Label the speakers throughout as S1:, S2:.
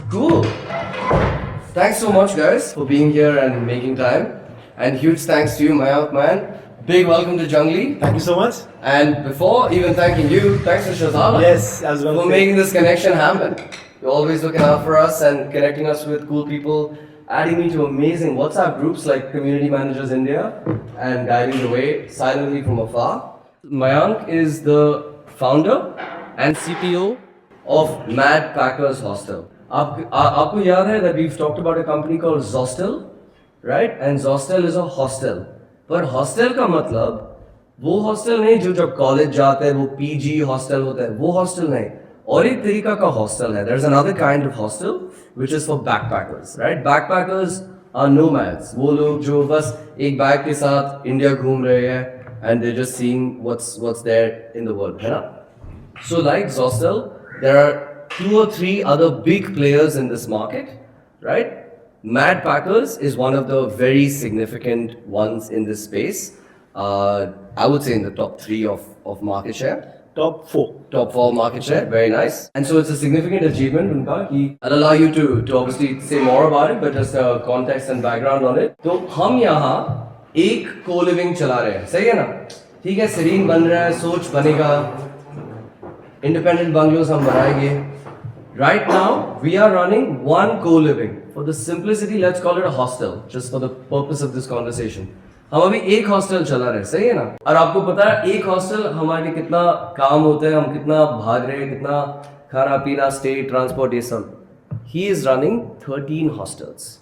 S1: Cool. Thanks so much, guys, for being here and making time. And huge thanks to you, Mayank, man. Big welcome to Jungli.
S2: Thank you so much.
S1: And before even thanking you, thanks to Shazala.
S2: Yes, I was going to
S1: for
S2: say.
S1: making this connection happen. You're always looking out for us and connecting us with cool people, adding me to amazing WhatsApp groups like Community Managers India and guiding the way silently from afar. Mayank is the founder and CTO of Madpackers Hostel. आपको याद है that we've talked about a company called Zostel, right? And Zostel is a hostel. पर hostel का मतलब वो hostel नहीं जो जब college जाते हैं वो PG hostel होता है वो hostel नहीं और एक तरीका का hostel है. There's another kind of hostel which is for backpackers, right? Backpackers are nomads. वो लोग जो बस एक बैग के साथ इंडिया घूम रहे हैं and they're just seeing what's there in the world, है ना? So like Zostel, there are 2 or 3 other big players in this market, right? Madpackers is one of the very significant ones in this space. I would say in the top 3 of market share.
S2: Top 4.
S1: Top 4 market share, very nice. And so it's a significant achievement, unka. I'll allow you to obviously say more about it, but just context and background on it. So, हम यहाँ एक co-living चला रहे हैं, सही है ना? ठीक है, serene बन रहा है, सोच बनेगा, independent bungalows हम बनाएंगे. Right now, we are running one co-living. For the simplicity, let's call it a hostel, just for the purpose of this conversation. हम अभी एक हॉस्टल चला रहे हैं, सही है ना? और आपको पता है एक हॉस्टल हमारे लिए कितना काम होता है, हम कितना भाग रहे हैं, कितना खाना पीना, स्टे, ट्रांसपोर्ट ये सब. He is running 13 hostels,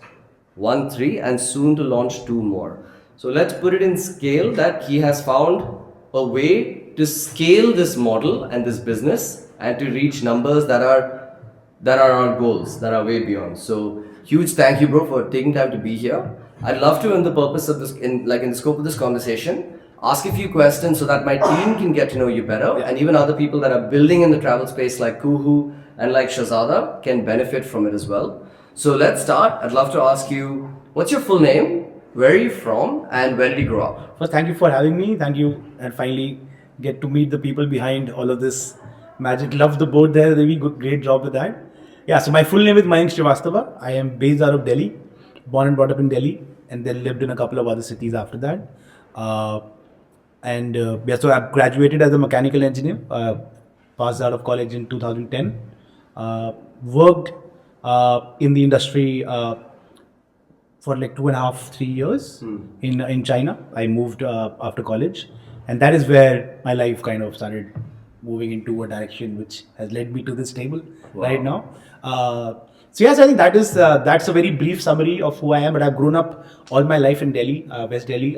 S1: 1, 3, and soon to launch 2 more. So let's put it in scale that he has found a way to scale this model and this business and to reach numbers that are our goals, that are way beyond. So huge thank you, bro, for taking time to be here. I'd love to, in the purpose of this, in the scope of this conversation, ask a few questions so that my team can get to know you better, and even other people that are building in the travel space like Kuhu and like Shahzada can benefit from it as well. So let's start. I'd love to ask you, what's your full name, where are you from, and where did you grow up?
S2: First, thank you for having me. Thank you, and finally get to meet the people behind all of this magic. Love the board there. Really good, great job with that. Yeah, so my full name is Mayank. I am based out of Delhi, born and brought up in Delhi, and then lived in a couple of other cities after that. So I graduated as a mechanical engineer, passed out of college in 2010. Worked in the industry for like 2.5, 3 years in China. I moved after college, and that is where my life kind of started moving into a direction which has led me to this table right now. So yes, I think that's a very brief summary of who I am. But I've grown up all my life in Delhi, West Delhi.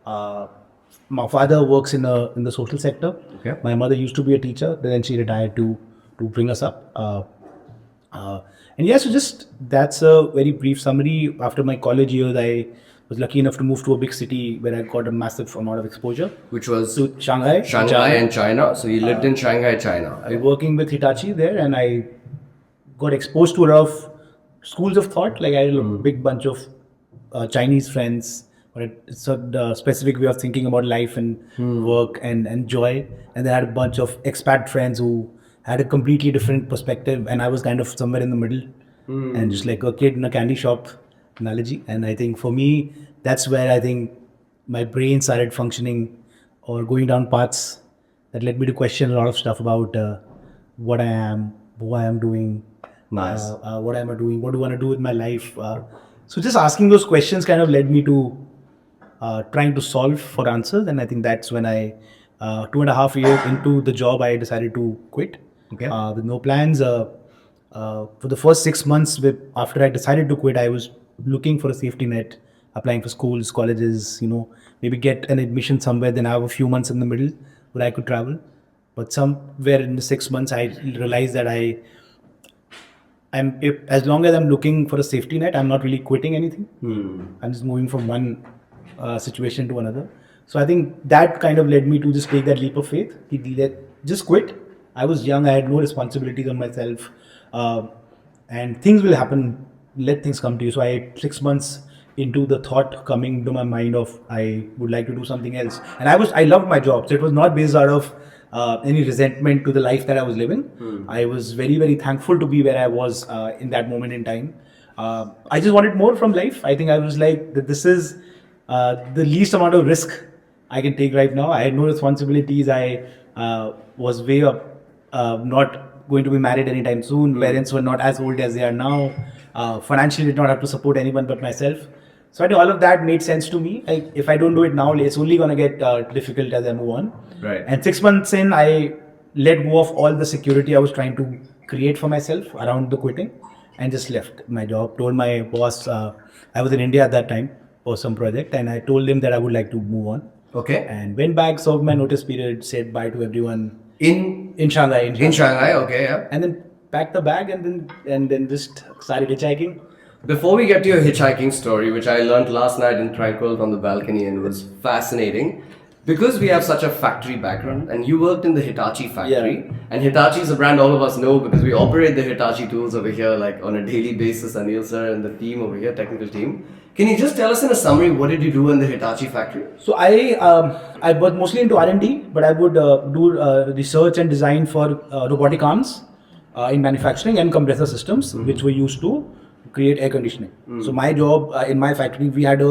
S2: My father works in the social sector.
S1: Okay.
S2: My mother used to be a teacher, then she retired to bring us up. So just that's a very brief summary. After my college years, I was lucky enough to move to a big city where I got a massive amount of exposure.
S1: Which was
S2: to Shanghai
S1: and China. So you lived in Shanghai, China.
S2: I was working with Hitachi there, and I got exposed to a lot of schools of thought. Like I had a big bunch of Chinese friends, but it's a specific way of thinking about life and work and joy. And then I had a bunch of expat friends who had a completely different perspective, and I was kind of somewhere in the middle, and just like a kid in a candy shop analogy. And I think for me, that's where I think my brain started functioning or going down paths that led me to question a lot of stuff about what I am, who I am doing,
S1: Nice.
S2: what am I doing, what do I want to do with my life. So just asking those questions kind of led me to trying to solve for answers. And I think that's when I, 2.5 years into the job, I decided to quit.
S1: Okay.
S2: With no plans. For the first 6 months after I decided to quit, I was looking for a safety net, applying for schools, colleges, maybe get an admission somewhere, then have a few months in the middle where I could travel. But somewhere in the 6 months, I realized that as long as I'm looking for a safety net, I'm not really quitting anything. I'm just moving from one situation to another. So I think that kind of led me to just take that leap of faith. Just quit. I was young. I had no responsibilities on myself, uh, and things will happen. Let things come to you. So 6 months into the thought coming to my mind of I would like to do something else, and I loved my job. So it was not based out of any resentment to the life that I was living. I was very, very thankful to be where I was in that moment in time. I just wanted more from life. I think I was like, that this is the least amount of risk I can take right now. I had no responsibilities. I was way up, not going to be married anytime soon. Parents were not as old as they are now. Financially, did not have to support anyone but myself. So I think all of that made sense to me. Like if I don't do it now, it's only gonna get difficult as I move on.
S1: Right.
S2: And 6 months in, I let go of all the security I was trying to create for myself around the quitting, and just left my job. Told my boss I was in India at that time for some project, and I told him that I would like to move on.
S1: Okay.
S2: And went back, served my notice period, said bye to everyone
S1: In
S2: Shanghai.
S1: in Shanghai, okay, yeah.
S2: And then packed the bag and then just started hitchhiking.
S1: Before we get to your hitchhiking story, which I learned last night in Tranquil on the balcony and was fascinating, because we have such a factory background, and you worked in the Hitachi factory, and Hitachi is a brand all of us know because we operate the Hitachi tools over here like on a daily basis, Anil sir and the team over here, technical team. Can you just tell us in a summary, what did you do in the Hitachi factory?
S2: So I was mostly into R&D, but I would do research and design for robotic arms in manufacturing and compressor systems, which were used to create air conditioning. So my job in my factory, we had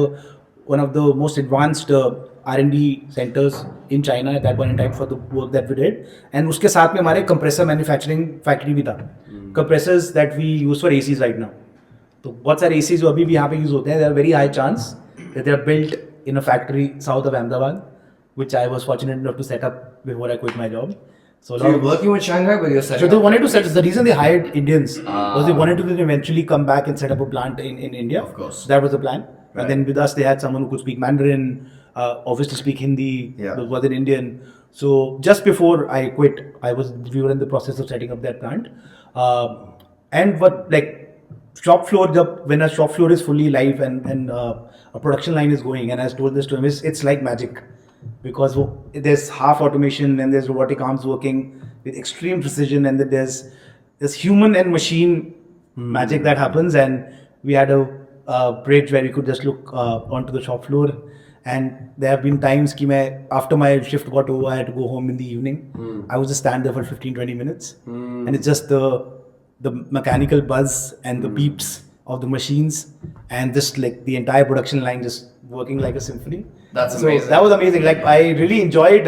S2: one of the most advanced R&D centers in China at that point in time for the work that we did. And उसके साथ में हमारे compressor manufacturing factory भी था. Compressors that we use for ACs right now. तो बहुत सारे ACs जो अभी भी यहाँ पे use होते हैं, there are very high chance that they are built in a factory south of Ahmedabad, which I was fortunate enough to set up before I quit my job.
S1: So you're working with Shanghai, but you're setting
S2: So they
S1: up
S2: wanted to set.
S1: factories.
S2: The reason they hired Indians was they wanted to then eventually come back and set up a plant in India.
S1: Of course.
S2: That was the plan.
S1: Right.
S2: And then with us, they had someone who could speak Mandarin, obviously speak Hindi,
S1: Yeah.
S2: was an Indian. So just before I quit, we were in the process of setting up that plant. And what like shop floor, when a shop floor is fully live and a production line is going, and I told this to him, it's like magic. Because there's half automation and there's robotic arms working with extreme precision, and then there's human and machine magic that happens. And we had a bridge where we could just look onto the shop floor. And there have been times after my shift got over, I had to go home in the evening. I would just stand there for 15-20 minutes, and it's just the mechanical buzz and the beeps of the machines, and just like the entire production line just working like a symphony.
S1: That's
S2: So
S1: amazing.
S2: that was amazing. Like I really enjoyed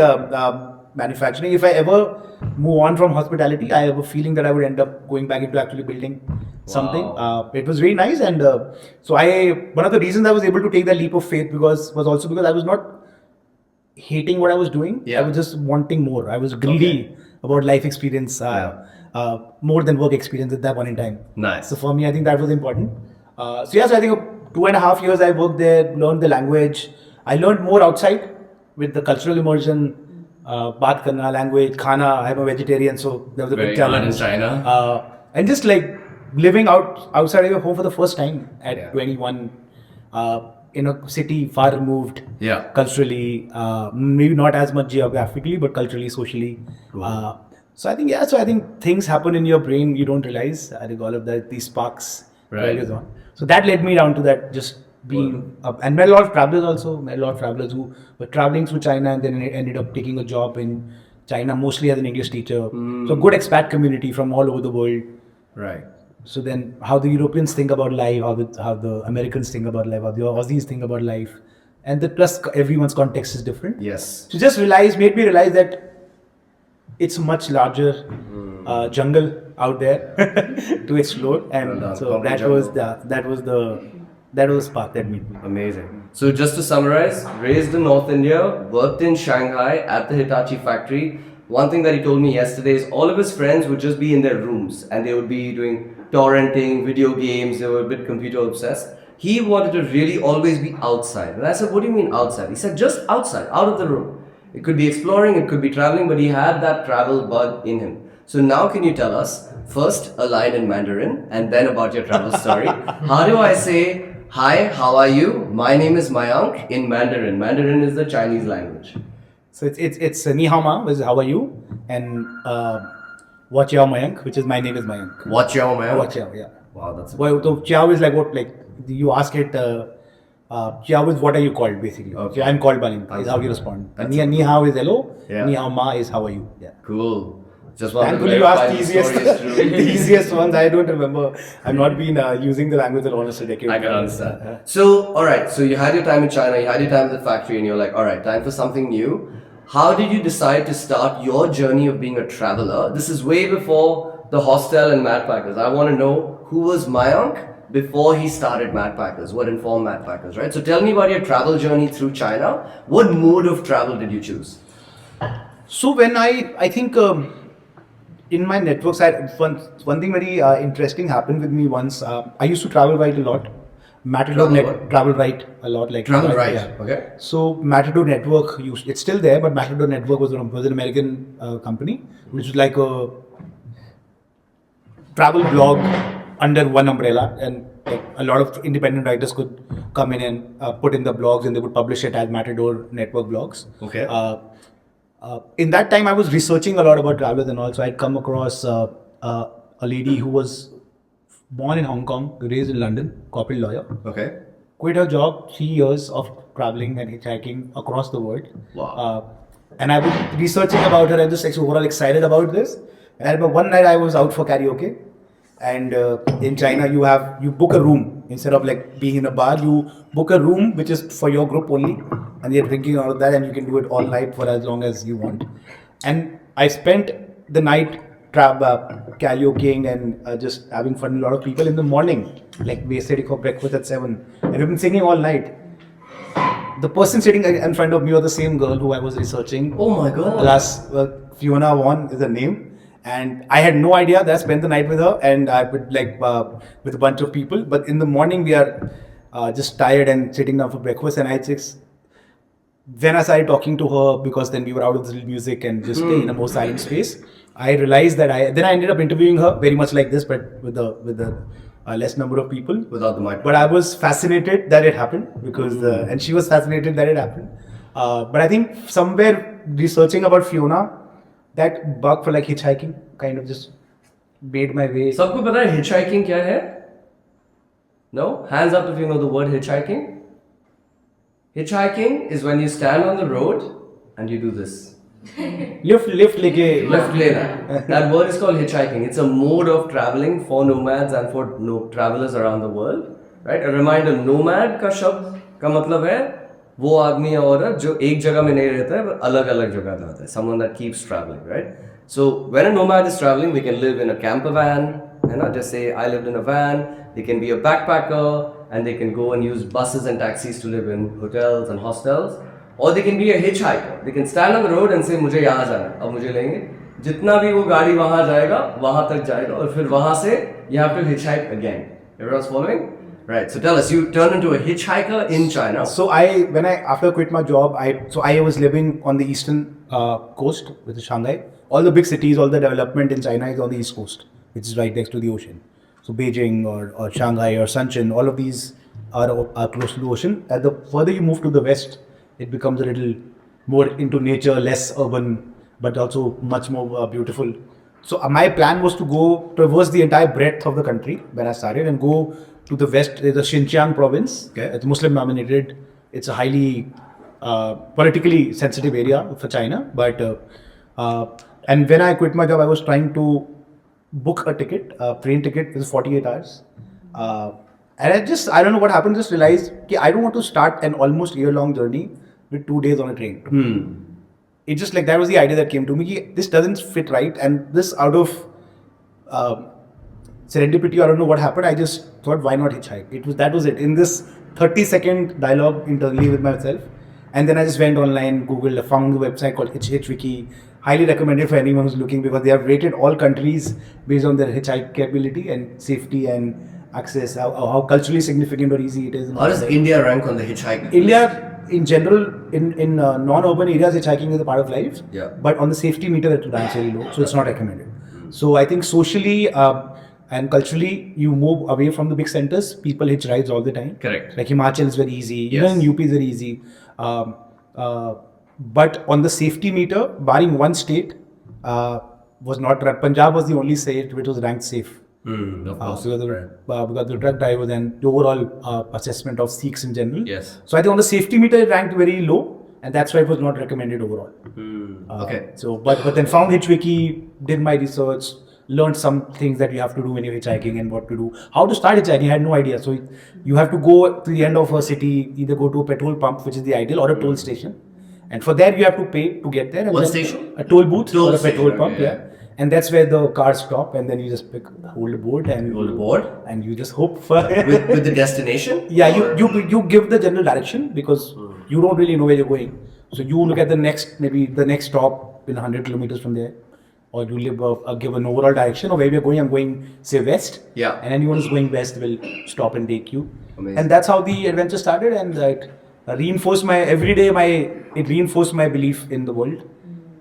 S2: manufacturing. If I ever move on from hospitality, I have a feeling that I would end up going back into actually building something. It was really nice, and so one of the reasons I was able to take that leap of faith was also because I was not hating what I was doing.
S1: Yeah.
S2: I was just wanting more. I was greedy about life experience, more than work experience at that point in time.
S1: Nice.
S2: So for me, I think that was important. So I think 2.5 years I worked there, learned the language. I learned more outside with the cultural immersion, baat karna, language, khana. I'm a vegetarian, so there was a
S1: Very
S2: big challenge.
S1: hard in China.
S2: And just like living outside of your home for the first time at
S1: Yeah.
S2: 21, in a city far removed,
S1: Yeah.
S2: culturally, maybe not as much geographically, but culturally, socially. So I think things happen in your brain you don't realize. I think all of that, these sparks,
S1: Right.
S2: goes on. So that led me down to that, just being up, and met a lot of travelers also. Met a lot of travelers who were traveling through China and then ended up taking a job in China, mostly as an English teacher. So good expat community from all over the world.
S1: Right.
S2: So then, how the Europeans think about life, how the Americans think about life, how the Aussies think about life, and plus everyone's context is different.
S1: Yes.
S2: So just made me realize that it's a much larger jungle out there to explore, and
S1: Well done.
S2: so
S1: Concrete
S2: that was the spark that made me.
S1: Amazing. So just to summarize, raised in North India, worked in Shanghai at the Hitachi factory. One thing that he told me yesterday is all of his friends would just be in their rooms and they would be doing torrenting, video games, they were a bit computer obsessed. He wanted to really always be outside. And I said, what do you mean outside? He said, just outside, out of the room. It could be exploring, it could be traveling, but he had that travel bug in him. So now can you tell us first a line in Mandarin and then about your travel story? How do I say, hi, how are you? My name is Mayank in Mandarin. Mandarin is the Chinese language.
S2: So it's Ni Hao Ma, which is how are you, and Watch Yao Mayank, which is my name is Mayank.
S1: Watch your Mayank.
S2: Watch Yao, yeah.
S1: Wow, that's
S2: Well, so Chiao is like what, like you ask it. Chiao is what are you called basically.
S1: Okay.
S2: I'm called Banin. Is how you respond. Ni Hao is hello.
S1: Yeah.
S2: Ni Hao Ma is how are you. Yeah.
S1: cool. Just want
S2: Thankfully,
S1: to
S2: you
S1: verify
S2: asked the
S1: the
S2: easiest,
S1: story is true.
S2: the easiest ones. I don't remember. I've not been using the language in almost a decade.
S1: I can understand. So, alright, so you had your time in China, you had your time at the factory, and you're like, alright, time for something new. How did you decide to start your journey of being a traveler? This is way before the hostel and Madpackers. I want to know who was Mayank before he started Madpackers, what informed Madpackers, right? So tell me about your travel journey through China. What mode of travel did you choose?
S2: So when I think in my network side, one thing very interesting happened with me once. I used to travel right a lot. Matador travel right a lot, like
S1: Travel right,
S2: yeah.
S1: okay.
S2: So Matador Network, it's still there, but Matador Network was an American company, which was like a travel blog under one umbrella, and like a lot of independent writers could come in and put in the blogs, and they would publish it as Matador Network blogs.
S1: Okay.
S2: In that time, I was researching a lot about travelers and also I'd come across a lady who was born in Hong Kong, raised in London, corporate lawyer.
S1: Okay.
S2: Quit her job, 3 years of traveling and hitchhiking across the world.
S1: Wow.
S2: And I was researching about her and just like overall excited about this. And one night I was out for karaoke, and in China you book a room instead of like being in a bar. You book a room which is for your group only, and you're drinking all of that, and you can do it all night for as long as you want. And I spent the night karaokeing and just having fun with a lot of people. In the morning, like we studied for breakfast at 7, and we've been singing all night. The person sitting in front of me was the same girl who I was researching.
S1: Oh my god.
S2: Plus, Fiona Won is her name, and I had no idea that I spent the night with her, and I would like with a bunch of people. But in the morning, we are just tired and sitting down for breakfast, and when I started talking to her, because then we were out of the music and just in a more silent space, I realized that I ended up interviewing her very much like this, but with the less number of people.
S1: Without the mic.
S2: But I was fascinated that it happened because, and she was fascinated that it happened. But I think somewhere researching about Fiona, that bug for like hitchhiking kind of just made my way.
S1: सबको पता है hitchhiking क्या है? No? Hands up if you know the word hitchhiking. Hitchhiking is when you stand on the road and you do this.
S2: lift leke.
S1: Left lane. That word is called hitchhiking. It's a mode of traveling for nomads and for travelers around the world. Right? A reminder, nomad का शब्द का मतलब है वो आदमी या औरत जो एक जगह में नहीं रहता है पर अलग-अलग जगह जाता है. Someone that keeps traveling, right? So when a nomad is traveling, they can live in a camper van, and not just say I lived in a van. They can be a backpacker, and they can go and use buses and taxis to live in hotels and hostels. Or they can be a hitchhiker. They can stand on the road and say मुझे यहाँ जाना है, अब मुझे लेंगे. जितना भी वो गाड़ी वहाँ जाएगा, वहाँ तक जाएगा, और फिर वहाँ से you have to hitchhike again. Everyone's following? Right. So tell us, you turned into a hitchhiker in China.
S2: So after I quit my job, I was living on the eastern coast, which is Shanghai. All the big cities, all the development in China is on the east coast, which is right next to the ocean. So Beijing or Shanghai or Shenzhen, all of these are close to the ocean. And the further you move to the west, it becomes a little more into nature, less urban, but also much more beautiful. So my plan was to go traverse the entire breadth of the country when I started and go to the west. There's the Xinjiang province. Okay. It's Muslim dominated. It's a highly politically sensitive area for China. But and when I quit my job, I was trying to book a ticket, a train ticket. It was 48 hours. And I don't know what happened, just realized that I don't want to start an almost year-long journey with 2 days on a train. It's just like that was the idea that came to me. This doesn't fit right, and this out of serendipity, I don't know what happened. I just thought, why not hitchhike? That was it. In this 30-second dialogue internally with myself, and then I just went online, Googled, found a website called Hitchwiki. Highly recommended for anyone who's looking because they have rated all countries based on their hitchhike capability and safety and access, how culturally significant or easy it is.
S1: How does India rank on the hitchhiking?
S2: India in general, in non-urban areas, hitchhiking is a part of life.
S1: Yeah.
S2: But on the safety meter, it ranks very low, so it's not recommended. So I think socially and culturally, you move away from the big centers. People hitch rides all the time.
S1: Correct.
S2: Like Himachal is very easy.
S1: Yes.
S2: Even in UP is very easy. But on the safety meter, barring one state, was not. Punjab was the only state which was ranked safe.
S1: Of course.
S2: Because the truck drivers and the overall assessment of Sikhs in general.
S1: Yes.
S2: So I think on the safety meter it ranked very low, and that's why it was not recommended overall.
S1: Okay.
S2: So, but then found Hitchwiki, did my research, learned some things that you have to do when you're hitchhiking and what to do. How to start hitchhiking, I had no idea. So you have to go to the end of a city, either go to a petrol pump, which is the ideal, or a toll station. And for that you have to pay to get there. And
S1: What
S2: then
S1: station?
S2: A toll booth
S1: Toll
S2: or a petrol
S1: station,
S2: pump,
S1: okay,
S2: yeah. And that's where the cars stop, and then you just hold the board and
S1: Hold the board?
S2: and you just hope for
S1: with the destination?
S2: Yeah, you give the general direction because you don't really know where you're going. So you look at the next stop in 100 kilometers from there, or you give an overall direction of where we're going. I'm going, say, west.
S1: Yeah.
S2: And anyone who's going west will stop and take you.
S1: Amazing.
S2: And that's how the adventure started, and it reinforced my belief in the world.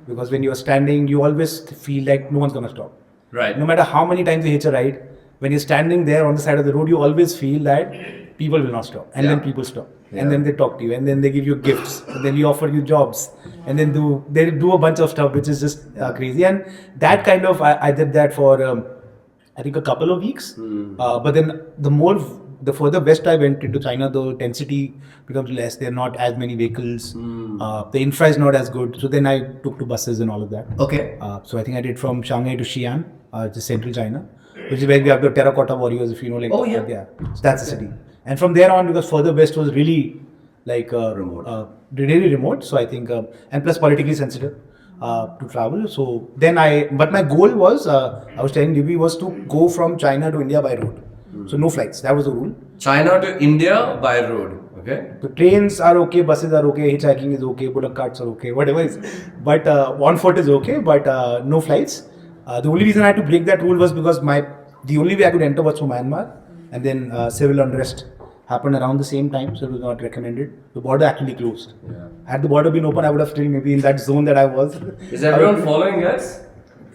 S2: Because when you're standing, you always feel like no one's gonna stop.
S1: Right.
S2: No matter how many times you hitch a ride, when you're standing there on the side of the road, you always feel that people will not stop. And then people stop.
S1: Yeah.
S2: And then they talk to you. And then they give you gifts. And then they offer you jobs. And then they do a bunch of stuff, which is just crazy. And that kind of, I did that for, I think, a couple of weeks. But then the further west I went into China, the density becomes less. There are not as many vehicles. The infra is not as good. So then I took to buses and all of that.
S1: Okay.
S2: So I think I did from Shanghai to Xi'an, just central China, which is where we have the terracotta warriors, if you know, like.
S1: Oh, yeah.
S2: So that's the city. And from there on, because further west was really like
S1: Remote.
S2: really remote. So I think, and plus politically sensitive to travel. So then but my goal was, I was telling Libby, was to go from China to India by road. So no flights. That was the rule.
S1: China to India by road. Okay.
S2: The trains are okay, buses are okay, hitchhiking is okay, bullock carts are okay, whatever is. But on foot is okay, but no flights. The only reason I had to break that rule was because the only way I could enter was from Myanmar, and then civil unrest happened around the same time, so it was not recommended. The border actually closed.
S1: Yeah.
S2: Had the border been open, I would have still maybe in that zone that I was.
S1: Is everyone following us?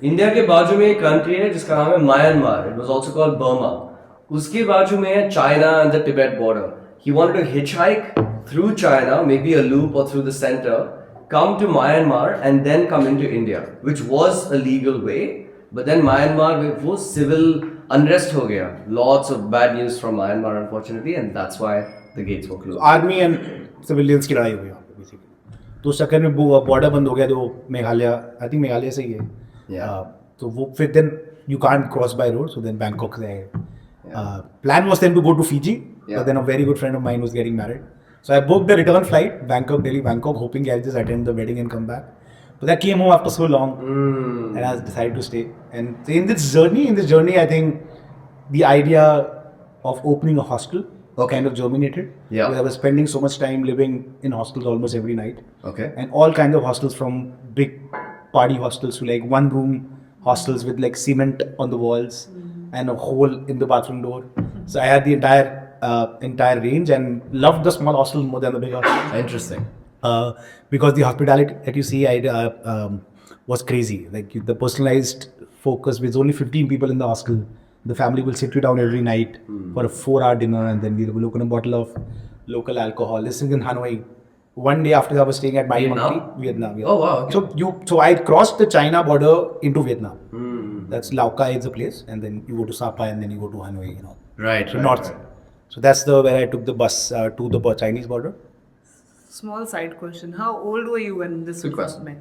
S1: India के बाजू में एक country है जिसका नाम है Myanmar. It was also called Burma. उसके बाजू में है China and the Tibet border. He wanted to hitchhike through China, maybe a loop or through the center, come to Myanmar and then come into India, which was a legal way. But then Myanmar में वो civil unrest हो गया. Lots of bad news from Myanmar, unfortunately, and that's why the gates were closed.
S2: Army and civilians की लड़ाई हुई वहाँ पे basically. तो उस चक्कर में बॉर्डर बंद हो गया, जो मेघालय, आई थिंक मेघालय से ही है.
S1: Yeah.
S2: तो वो फिर then you can't cross by road, so then Bangkok से plan was then to go to Fiji, but then a very good friend of mine was getting married. So I booked the return flight, Bangkok, Delhi, Bangkok, hoping I'll just attend the wedding and come back. But I came home after so long, and I decided to stay. And in this journey, I think the idea of opening a hostel kind of germinated.
S1: Yeah.
S2: Because I was spending so much time living in hostels almost every night.
S1: Okay.
S2: And all kinds of hostels, from big party hostels to like one room hostels with like cement on the walls and a hole in the bathroom door. So I had the entire range, and loved the small hostels more than the big hostels.
S1: Interesting.
S2: Because the hospitality that you see was crazy. Like the personalized focus with only 15 people in the hostel. The family will sit you down every night for a 4-hour dinner, and then we will open a bottle of local alcohol. This is in Hanoi. One day after I was staying at Vietnam. Yeah.
S1: Oh wow. Okay.
S2: So I crossed the China border into Vietnam. That's Lao Cai is the place, and then you go to Sapa, and then you go to Hanoi. You know.
S1: Right.
S2: So north. So that's where I took the bus to the Chinese border.
S3: Small side question. How old were you when this
S1: Good
S3: was
S1: question.
S3: met?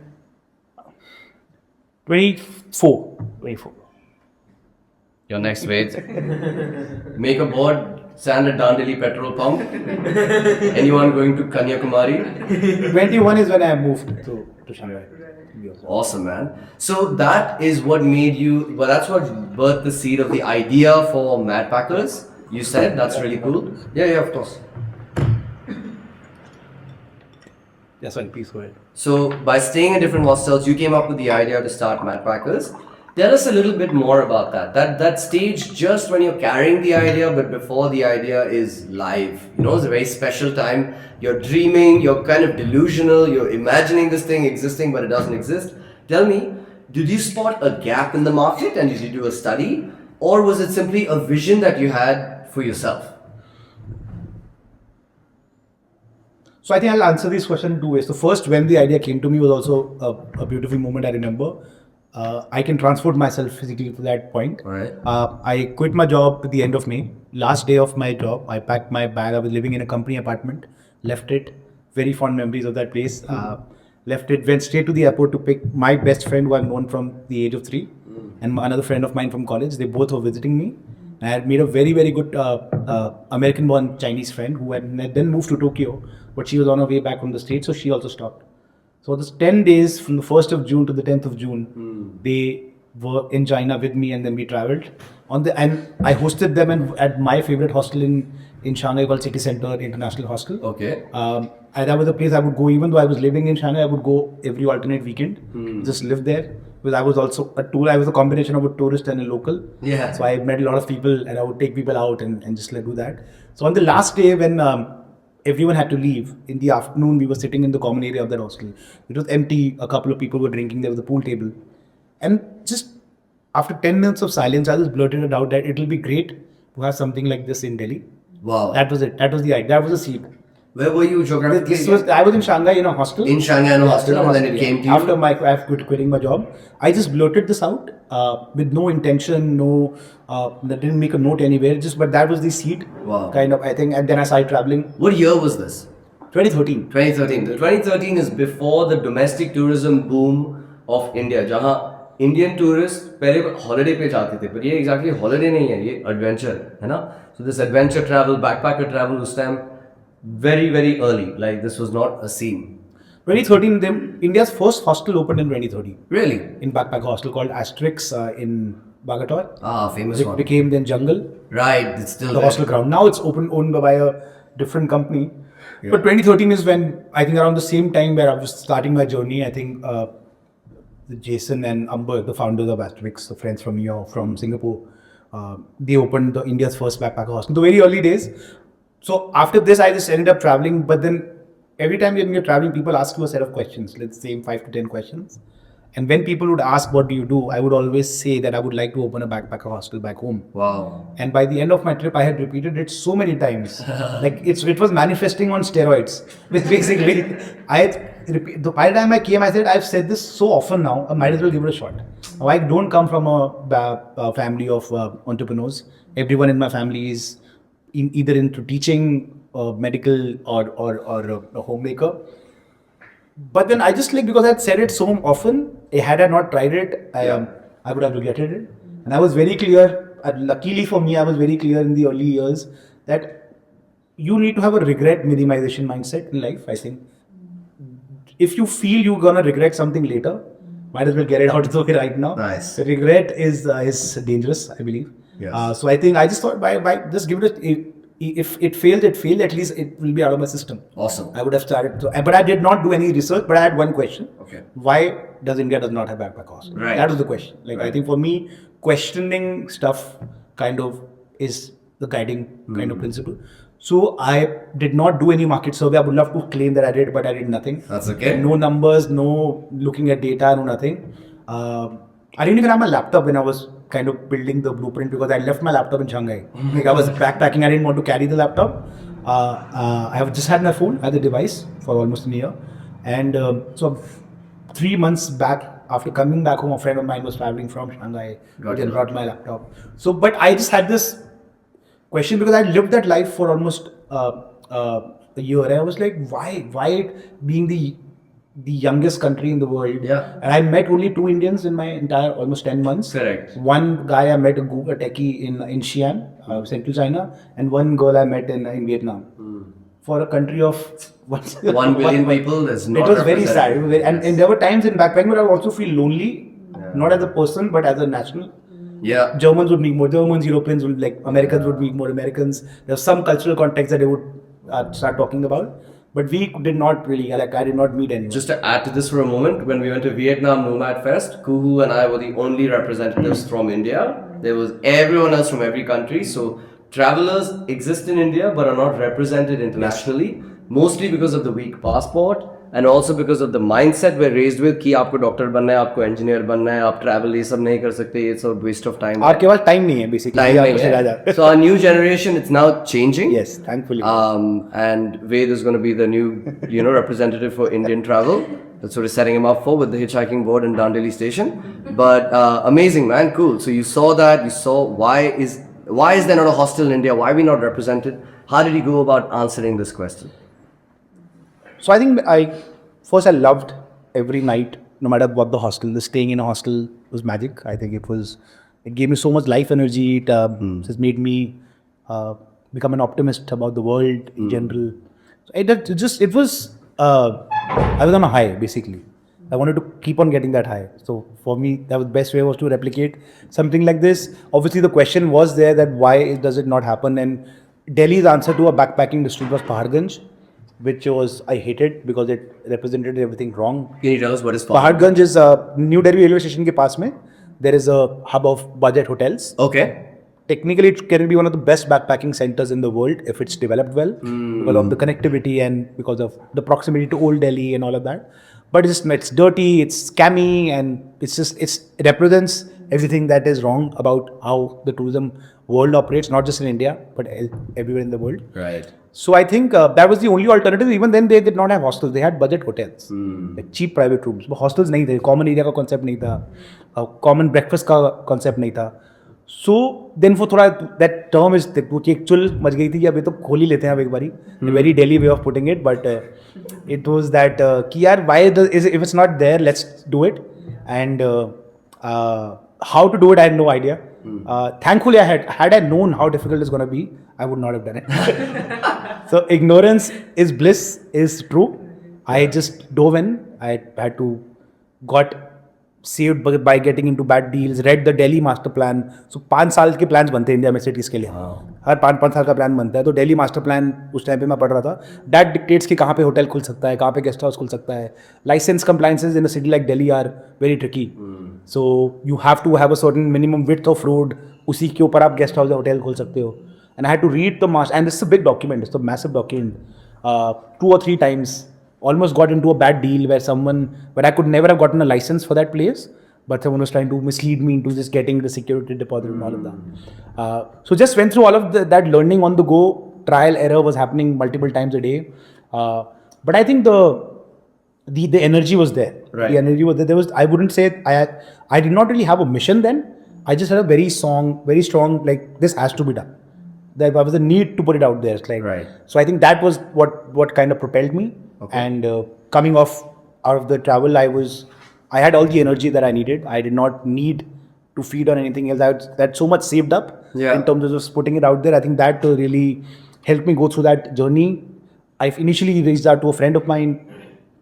S2: 24.
S1: Your next wait. Make a board, stand at Dandeli petrol pump. Anyone going to Kanyakumari?
S2: 21 is when I moved to Shanghai.
S1: Awesome, man. So that is what made you, well, that's what birthed the seed of the idea for Madpackers. You said that's really cool. Yeah, of course.
S2: Yes, sorry, please go ahead.
S1: So by staying in different hostels, you came up with the idea to start Madpackers. Tell us a little bit more about that. That stage just when you're carrying the idea, but before the idea is live. You know, it's a very special time. You're dreaming, you're kind of delusional, you're imagining this thing existing, but it doesn't exist. Tell me, did you spot a gap in the market and did you do a study? Or was it simply a vision that you had for yourself?
S2: So I think I'll answer this question in two ways. So first, when the idea came to me was also a beautiful moment I remember. I can transport myself physically to that point.
S1: All right.
S2: I quit my job at the end of May. Last day of my job, I packed my bag. I was living in a company apartment, left it. Very fond memories of that place. Left it, went straight to the airport to pick my best friend who I've known from the age of 3 and another friend of mine from college. They both were visiting me. I had made a very, very good American-born Chinese friend who had then moved to Tokyo, but she was on her way back from the States, so she also stopped. So this 10 days from the 1st of June to the 10th of June, they were in China with me and then we traveled. And I hosted them at my favorite hostel in Shanghai called City Center International Hostel.
S1: Okay.
S2: And that was the place I would go, even though I was living in Shanghai, I would go every alternate weekend, just live there. Because I was also I was a combination of a tourist and a local.
S1: Yeah.
S2: So I met a lot of people and I would take people out and just do that. So on the last day when everyone had to leave, in the afternoon we were sitting in the common area of that hostel. It was empty, a couple of people were drinking, there was a pool table. And just after 10 minutes of silence, I just blurted it out that it will be great to have something like this in Delhi.
S1: Wow.
S2: That was it. That was the idea. That was the seed.
S1: Where were you geographically?
S2: I was in Shanghai in a hostel.
S1: In Shanghai in a hostel, and then it came to you?
S2: After quitting my job, I just blurted this out with no intention, that didn't make a note anywhere. But that was the seed, kind of, I think. And then I started traveling.
S1: What year was this?
S2: 2013.
S1: 2013. The 2013 is before the domestic tourism boom of India, जहाँ Indian tourists पहले holiday पे जाते थे, पर ये exactly holiday नहीं है, ये adventure है ना? So this adventure travel, backpacker travel उस time very, very early. Like this was not a scene.
S2: 2013, India's first hostel opened in 2013.
S1: Really?
S2: In backpacker hostel called Asterix in Bagator.
S1: Famous
S2: It
S1: one.
S2: became then Jungle.
S1: Right, it's still
S2: The
S1: there.
S2: hostel ground. Now it's owned by a different company. Yeah. But 2013 is when, I think around the same time where I was starting my journey, I think Jason and Amber, the founders of Asterix, the friends from here, from Singapore, they opened India's first backpacker hostel. The very early days. So after this, I just ended up traveling. But then every time when you're traveling, people ask you a set of questions. Let's say 5 to 10 questions. And when people would ask, what do you do? I would always say that I would like to open a backpacker hostel back home.
S1: Wow.
S2: And by the end of my trip, I had repeated it so many times. Like it was manifesting on steroids. With basically, by the time I came, I said, I've said this so often now, I might as well give it a shot. Now, I don't come from a family of entrepreneurs. Everyone in my family is either into teaching, medical or a homemaker. But then I just because I had said it so often, had I not tried it, I would have regretted it. And I was very clear, luckily for me, I was very clear in the early years that you need to have a regret minimization mindset in life, I think. If you feel you're going to regret something later, might as well get it out of the way right now.
S1: Nice.
S2: Regret is dangerous, I believe.
S1: Yes.
S2: So I think I just thought by just give it if it failed, at least it will be out of my system.
S1: Awesome.
S2: I would have started. But I did not do any research, but I had one question.
S1: Okay.
S2: Why does India does not have backpack hostel?
S1: Right.
S2: That was the question. I think for me, questioning stuff kind of is the guiding kind of principle. So I did not do any market survey. I would love to claim that I did, but I did nothing.
S1: That's okay.
S2: No numbers, no looking at data, no nothing. I didn't even have my laptop when I was kind of building the blueprint because I left my laptop in Shanghai. I was backpacking. I didn't want to carry the laptop. I have just had my phone as a device for almost a year. And so 3 months back, after coming back home, a friend of mine was traveling from Shanghai. He brought my laptop. So, but I just had this question because I lived that life for almost a year. And I was like, why being the youngest country in the world.
S1: Yeah.
S2: And I met only 2 Indians in my entire almost 10 months.
S1: Correct.
S2: One guy I met, a techie in Xi'an, central China, and one girl I met in Vietnam. For a country of
S1: 1 billion people, there's not.
S2: It was very sad. And there were times in backpacking where I would also feel lonely, not as a person, but as a national.
S1: Yeah.
S2: Germans would meet more Germans, Europeans would Americans would meet more Americans. There's some cultural context that they would start talking about. But we did not really, like, I did not meet anyone.
S1: Just to add to this for a moment, when we went to Vietnam Nomad Fest, Kuhu and I were the only representatives from India. There was everyone else from every country. So travelers exist in India but are not represented internationally, mostly because of the weak passport and also because of the mindset we're raised with कि आपको doctor बनना है, आपको engineer बनना है, आप travel ये सब नहीं कर सकते, it's a waste of time.
S2: आपके पास टाइम नहीं है बेसिकली.
S1: Time नहीं है. So our new generation, it's now changing.
S2: Yes, thankfully.
S1: And Ved is going to be the new, representative for Indian travel. That's what we're setting him up for with the hitchhiking board in Dandeli station. But amazing, man, cool. So you saw that. You saw why is there not a hostel in India? Why are we not represented? How did he go about answering this question?
S2: So I think first I loved every night, no matter what the hostel. The staying in a hostel was magic. I think it gave me so much life energy. It has made me become an optimist about the world in general. So it was I was on a high basically. I wanted to keep on getting that high. So for me, that was the best way was to replicate something like this. Obviously, the question was there that why does it not happen? And Delhi's answer to a backpacking district was Paharganj, which I hated because it represented everything wrong.
S1: Can you tell us what is
S2: Paharganj is New Delhi railway station ke paas mein. There is a hub of budget hotels.
S1: Okay.
S2: Technically, it can be one of the best backpacking centers in the world if it's developed well, because of the connectivity and because of the proximity to Old Delhi and all of that. But it's dirty, it's scammy, and it represents everything that is wrong about how the tourism world operates, not just in India, but everywhere in the world.
S1: Right.
S2: So I think that was the only alternative. Even then, they did not have hostels. They had budget hotels, like cheap private rooms. But hostels नहीं थे. Common area का concept नहीं था. Common breakfast का concept नहीं था. So then for थोड़ा that term is कि एक चुल मच गई थी कि अभी तो खोल ही लेते हैं अब एक बारी. A very Delhi way of putting it, but it was that कि यार if it's not there, let's do it. And how to do it, I had no idea. Thankfully, had I known how difficult it's going to be, I would not have done it. So ignorance is bliss is true. I just dove in. I had to got saved by getting into bad deals. Read the Delhi master plan. So 5 साल के plans बनते हैं India में cities के लिए. हर 5 साल का plan बनता है. तो Delhi master plan उस टाइम पे मैं पढ़ रहा था. That dictates कि कहाँ पे होटल खुल सकता है, कहाँ पे गेस्ट हाउस खुल सकता है. License compliances in a city like Delhi are very tricky. So you have to have a certain minimum width of road. उसी के ऊपर आप गेस्ट हाउस या होटल खोल सकते हो. And I had to read the master, and this is a big document. It's a massive document. 2 or 3 times. Almost got into a bad deal where I could never have gotten a license for that place, but someone was trying to mislead me into just getting the security deposit and all of that. So just went through all of that learning on the go. Trial error was happening multiple times a day, but I think the energy was there.
S1: Right.
S2: The energy was there. I wouldn't say I did not really have a mission then. I just had a very strong like this has to be done. There was a need to put it out there. It's like,
S1: right.
S2: So I think that was what kind of propelled me. Okay. And coming out of the travel, I had all the energy that I needed. I did not need to feed on anything else. I had so much saved up in terms of just putting it out there. I think that really helped me go through that journey. I initially reached out to a friend of mine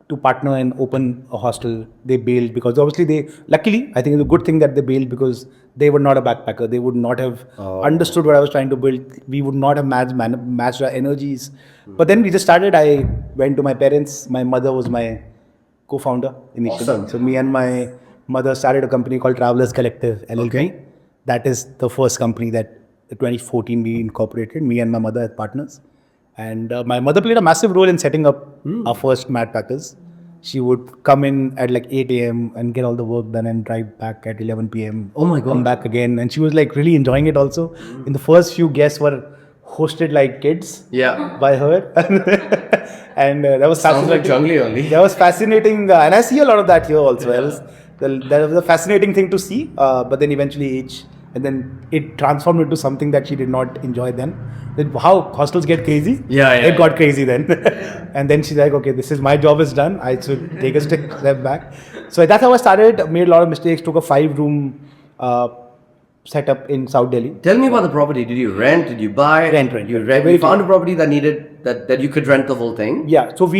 S2: to partner and open a hostel. They bailed because obviously luckily, I think it's a good thing that they bailed because they were not a backpacker. They would not have understood what I was trying to build. We would not have matched our energies. But then we just started. I went to my parents. My mother was my co-founder initially.
S1: Awesome.
S2: So me and my mother started a company called Travelers Collective LLC. Okay. That is the first company that in 2014 we incorporated. Me and my mother as partners. And my mother played a massive role in setting up our first Madpackers. She would come in at like 8 a.m. and get all the work done and drive back at 11 p.m.
S1: Oh my God.
S2: Come back again. And she was like really enjoying it also. In the first few guests were hosted like kids by her. And that was
S1: Sounds like Jungli only.
S2: That was fascinating. And I see a lot of that here also. That was a fascinating thing to see. But then eventually and then it transformed into something that she did not enjoy then. How hostels get crazy? It got crazy then. And then she's like, okay, this is my job is done. I should take a step back. So that's how I started. Made a lot of mistakes. Took a 5-room setup in South Delhi.
S1: Tell me about the property. Did you rent? Did you buy?
S2: Rent.
S1: You found a property that needed that you could rent the whole thing.
S2: Yeah. So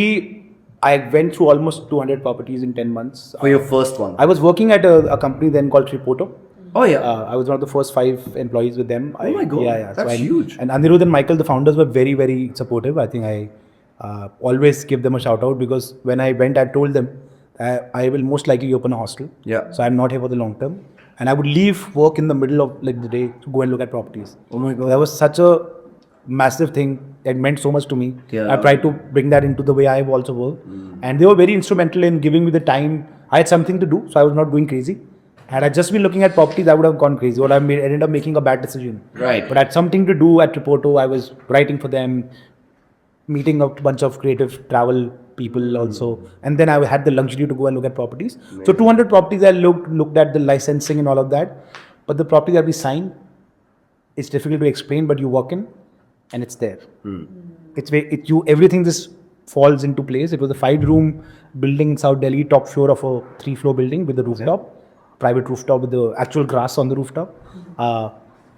S2: I went through almost 200 properties in 10 months.
S1: For your first one.
S2: I was working at a company then called Tripoto.
S1: Oh yeah.
S2: I was one of the first 5 employees with them.
S1: Oh my God.
S2: Yeah.
S1: That's huge.
S2: And Anirudh and Michael, the founders, were very, very supportive. I think always give them a shout out, because when I went, I told them I will most likely open a hostel.
S1: Yeah.
S2: So I'm not here for the long term, and I would leave work in the middle of like the day to go and look at properties.
S1: Oh my God.
S2: That was such a massive thing. It meant so much to me.
S1: Yeah.
S2: I tried to bring that into the way I also work, and they were very instrumental in giving me the time. I had something to do, so I was not going crazy. Had I just been looking at properties, I would have gone crazy, or I ended up making a bad decision.
S1: Right.
S2: But I had something to do at Tripoto. I was writing for them, meeting a bunch of creative travel people also, and then I had the luxury to go and look at properties. So 200 properties I looked at the licensing and all of that, but the property that we signed, it's difficult to explain, but you walk in and it's there. Everything just falls into place. It was a 5-room building in South Delhi, top floor of a 3-floor building with a rooftop, private rooftop with the actual grass on the rooftop.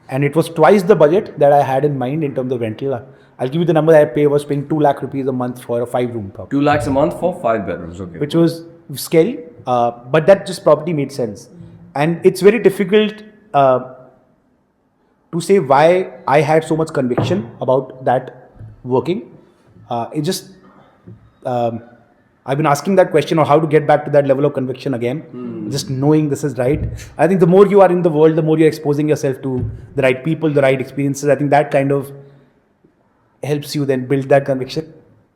S2: And it was twice the budget that I had in mind in terms of rental. I'll give you the number that I was paying 2 lakh rupees a month for a 5-room property,
S1: 2 lakhs a month for 5 bedrooms. Okay.
S2: which was scary, but that just property made sense. And it's very difficult to say why I had so much conviction about that working. I've been asking that question of how to get back to that level of conviction again, just knowing this is right. I think the more you are in the world, the more you're exposing yourself to the right people, the right experiences. I think that kind of helps you then build that conviction.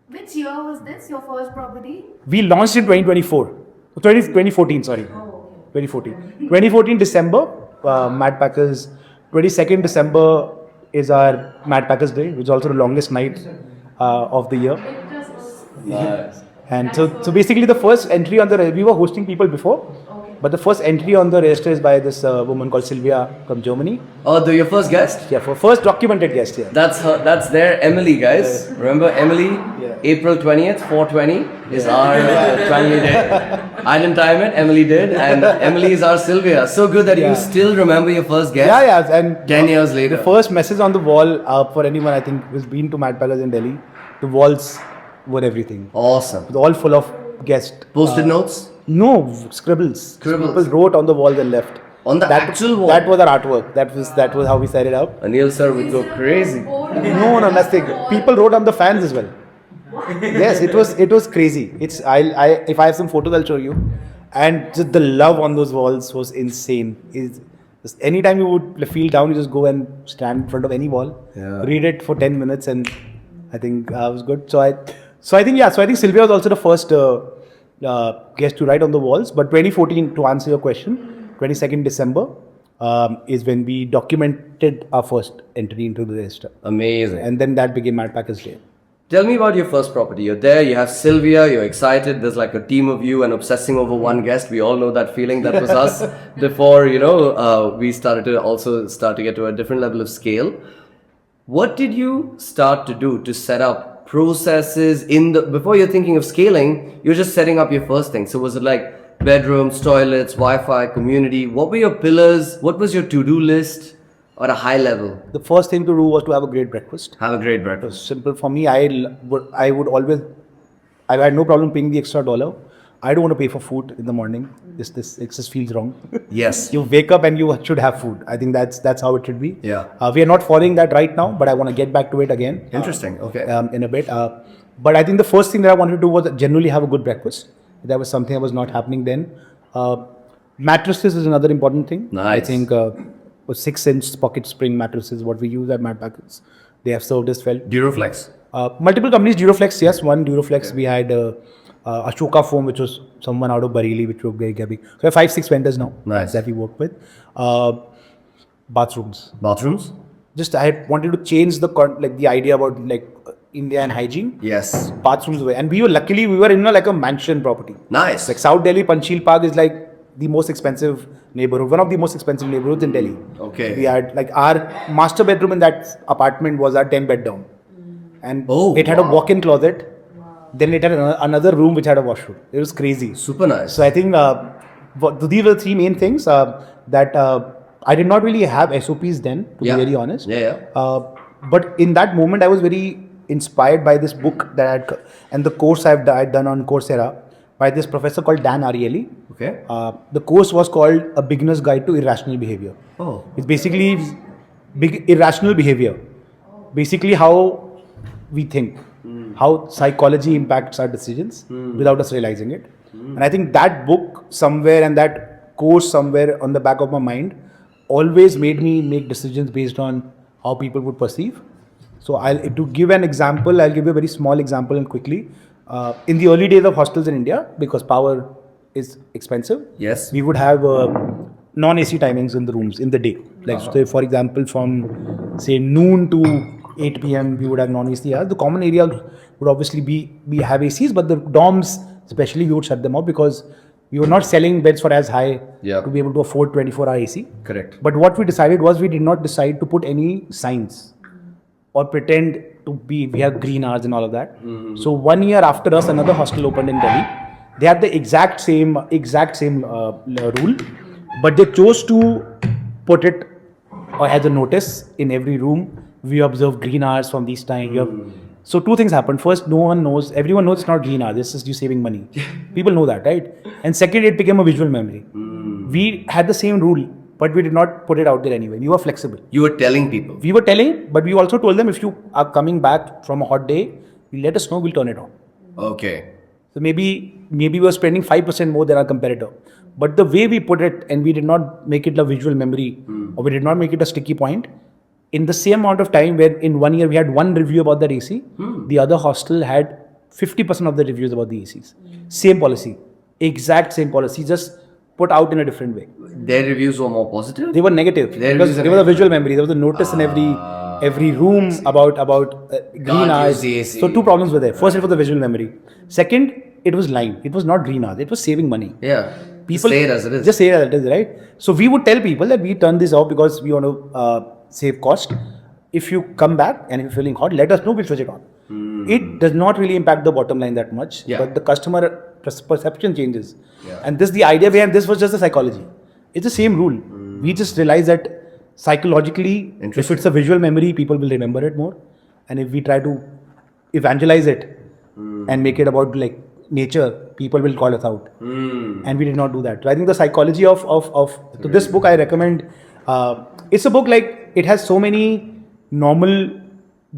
S4: Which year was this, your first property?
S2: We launched in 2014, sorry. 2014 December, Madpackers. 22nd December is our Madpackers Day, which is also the longest night of the year.
S1: Nice.
S2: And so basically the first entry on we were hosting people before, but the first entry on the register is by this woman called Sylvia from Germany.
S1: Oh, your first guest?
S2: Yeah, for first documented guest here.
S1: That's her. That's their Emily, guys. Remember Emily?
S2: Yeah.
S1: April 20th, 420 is our family day. I didn't time it. Emily did, and Emily is our Sylvia. So good that
S2: Yeah.
S1: you still remember your first guest.
S2: Yeah, and
S1: 10 years later.
S2: the first message on the wall for anyone I think who's been to Madpackers in Delhi, the walls were everything.
S1: Awesome.
S2: It was all full of guests.
S1: Post-it notes
S2: No, scribbles.
S1: Scribbles.
S2: People wrote on the walls and left.
S1: on the actual wall.
S2: That was our artwork. That was how we set it up.
S1: Anil sir would go crazy.
S2: No, nothing. People wrote on the fans as well. Yes, it was crazy. If I have some photos, I'll show you. And just the love on those walls was insane. Just anytime you would feel down, you just go and stand in front of any wall,
S1: Yeah.
S2: read it for 10 minutes, and I think it was good. So I think Sylvia was also the first guest to write on the walls. But 2014, to answer your question, 22nd December is when we documented our first entry into the register.
S1: Amazing.
S2: And then that became Madpackers Day.
S1: Tell me about your first property. You're there, you have Sylvia, you're excited, there's like a team of you and obsessing over one guest. We all know that feeling. That was us before, we started to get to a different level of scale. What did you start to do to set up processes before you're thinking of scaling, you're just setting up your first thing. So was it like bedrooms, toilets, Wi-Fi, community? What were your pillars? What was your to-do list? Or a high level?
S2: The first thing to do was to have a great breakfast.
S1: Have a great
S2: It
S1: breakfast.
S2: was simple for me. I had no problem paying the extra $1. I don't want to pay for food in the morning. It just feels wrong.
S1: Yes.
S2: You wake up and you should have food. I think that's how it should be.
S1: Yeah.
S2: We are not following that right now, but I want to get back to it again.
S1: Interesting. Okay.
S2: In a bit. But I think the first thing that I wanted to do was generally have a good breakfast. That was something that was not happening then. Mattresses is another important thing.
S1: Nice.
S2: I think 6-inch pocket spring mattresses, what we use at Madpackers, they have served us well.
S1: Duroflex.
S2: Multiple companies, Duroflex, yes, one Duroflex. Okay. We had Ashoka foam, which was someone out of Bareilly, which was very big. So we have 5-6 vendors now.
S1: Nice.
S2: That we work with. Bathrooms.
S1: Bathrooms?
S2: Just I had wanted to change the idea about India and hygiene.
S1: Yes.
S2: Bathrooms were, and we were in like a mansion property.
S1: Nice.
S2: Like South Delhi, Panchsheel Park is like the most expensive neighborhood, one of the most expensive neighborhoods in Delhi.
S1: Okay.
S2: We had our master bedroom in that apartment was our 10-bed down, and it had a walk-in closet. Then it had another room which had a washroom. It was crazy.
S1: Super nice.
S2: So I think these were the three main things that I did not really have SOPs then, to be very honest. But in that moment, I was very inspired by this book and the course I'd done on Coursera by this professor called Dan Ariely.
S1: Okay.
S2: The course was called A Beginner's Guide to Irrational Behavior.
S1: Oh.
S2: It's basically irrational behavior. Basically how we think. how psychology impacts our decisions without us realizing it. And I think that book somewhere and that course somewhere on the back of my mind always made me make decisions based on how people would perceive. So to give an example, I'll give you a very small example and quickly. In the early days of hostels in India, because power is expensive,
S1: Yes.
S2: we would have non-AC timings in the rooms in the day. Like say, for example, from say noon to 8 p.m. we would have non-AC hours. The common area would obviously be have ACs, but the dorms especially we would shut them off because we were not selling beds for as high to be able to afford 24-hour AC.
S1: Correct.
S2: But what we decided was we did not decide to put any signs or pretend to be we have green hours and all of that. So 1 year after us, another hostel opened in Delhi. They had the exact same rule, but they chose to put it or as a notice in every room. We observe green hours from these time. So two things happened. First, no one knows. Everyone knows it's not green hours. This is you saving money. People know that, right? And second, it became a visual memory. We had the same rule, but we did not put it out there anyway. We were flexible.
S1: You were telling people.
S2: We were telling, but we also told them if you are coming back from a hot day, you let us know, we'll turn it on.
S1: Okay.
S2: So maybe we were spending 5% more than our competitor. But the way we put it, and we did not make it a visual memory, or we did not make it a sticky point, in the same amount of time where in 1 year we had one review about that AC, the other hostel had 50% of the reviews about the ACs. Same policy. Exact same policy, just put out in a different way.
S1: Their reviews were more positive?
S2: They were negative because there was a visual memory. There was a notice in every room about green hours. So two problems were there. First, it was the visual memory. Second, it was lying. It was not green hours. It was saving money.
S1: Yeah.
S2: People
S1: say it as it is.
S2: Just say it as it is, right? So we would tell people that we turn this off because we want to save cost. If you come back and if you're feeling hot, let us know, we'll switch it on. It does not really impact the bottom line that much, but the customer perception changes. And the idea behind this was just the psychology. It's the same rule. We just realized that psychologically, if it's a visual memory, people will remember it more. And if we try to evangelize it and make it about like nature, people will call us out. And we did not do that. So I think the psychology of so this book I recommend. It's a book like it has so many normal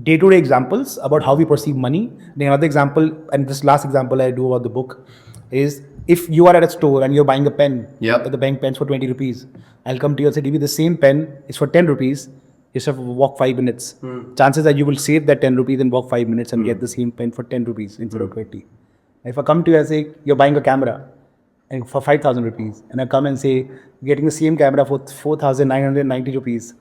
S2: day-to-day examples about how we perceive money. Then another example, and this last example I do about the book is if you are at a store and you're buying a pen, the bank pen's for 20 rupees. I'll come to you and say, DB, the same pen is for 10 rupees. You just have to walk 5 minutes. Chances are you will save that 10 rupees and walk 5 minutes and get the same pen for 10 rupees instead of 20. If I come to you and say, you're buying a camera and for 5,000 rupees, and I come and say, getting the same camera for 4,990 rupees,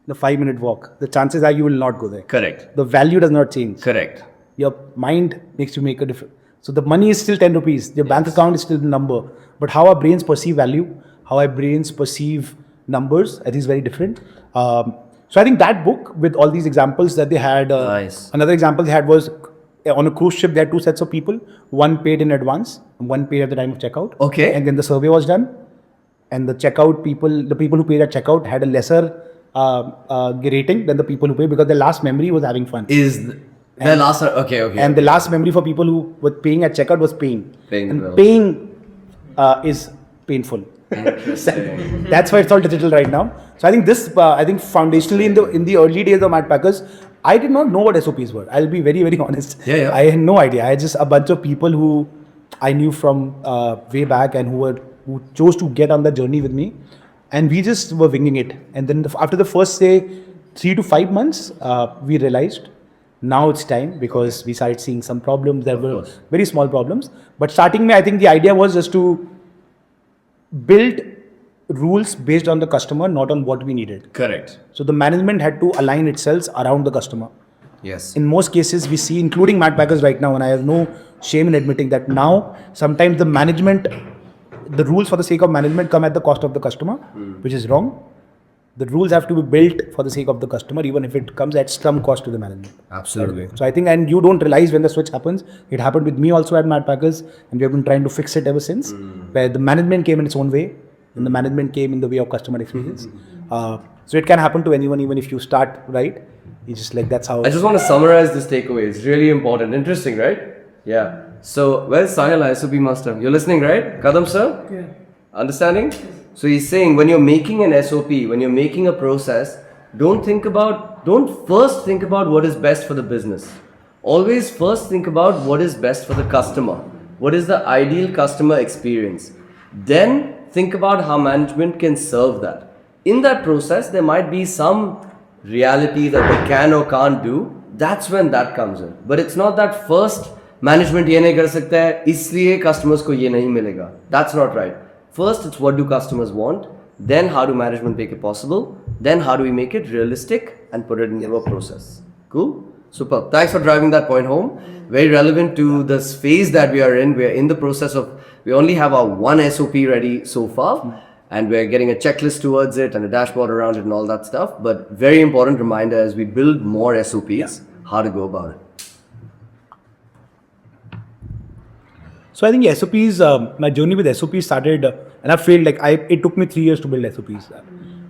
S2: the 5-minute walk, the chances are you will not go there.
S1: Correct.
S2: The value does not change.
S1: Correct.
S2: Your mind makes you make a difference. So the money is still 10 rupees. Your bank account is still the number. But how our brains perceive value, how our brains perceive numbers, I think is very different. So I think that book with all these examples that they had,
S1: Nice.
S2: Another example they had was on a cruise ship, there are two sets of people. One paid in advance, and one paid at the time of checkout.
S1: Okay.
S2: And then the survey was done. And the checkout people, the people who paid at checkout had a lesser rating than the people who paid because their last memory was having fun.
S1: Okay.
S2: And the last memory for people who were paying at checkout was paying.
S1: Paying
S2: Is painful. That's why it's all digital right now. So I think foundationally in the early days of Madpackers, I did not know what SOPs were. I'll be very, very honest.
S1: Yeah.
S2: I had no idea. I had just a bunch of people who I knew from way back and who chose to get on the journey with me. And we just were winging it. And then after the first, say, 3 to 5 months, we realized now it's time because we started seeing some problems. There were very small problems. But starting, I think the idea was just to build rules based on the customer, not on what we needed.
S1: Correct.
S2: So the management had to align itself around the customer.
S1: Yes.
S2: In most cases, we see, including Madpackers right now, and I have no shame in admitting that now, sometimes the rules for the sake of management come at the cost of the customer, which is wrong. The rules have to be built for the sake of the customer, even if it comes at some cost to the management.
S1: Absolutely.
S2: So I think, and you don't realize when the switch happens. It happened with me also at Madpackers, and we have been trying to fix it ever since, where the management came in its own way, and the management came in the way of customer experience. So it can happen to anyone, even if you start right. You just like, that's how.
S1: I just want to summarize this takeaway. It's really important. Interesting, right? Yeah. So, where's Sahil ISOP Master? You're listening, right? Kadam sir?
S3: Yeah.
S1: Understanding? So he's saying when you're making an SOP, when you're making a process, don't first think about what is best for the business. always first think about what is best for the customer. What is the ideal customer experience? Then think about how management can serve that. In that process, there might be some reality that they can or can't do. That's when that comes in. But it's not that first management ये नहीं कर सकता है, इसलिए customers को ये नहीं मिलेगा. That's not right. First, it's what do customers want. Then how do management make it possible? Then how do we make it realistic and put it into a process? Cool? Super. Thanks for driving that point home. Very relevant to this phase that we are in. We are in the process of, we only have our one SOP ready so far. And we're getting a checklist towards it and a dashboard around it and all that stuff. But very important reminder as we build more SOPs, how to go about it.
S2: So I think SOPs, my journey with SOPs started, and I failed. It took me 3 years to build SOPs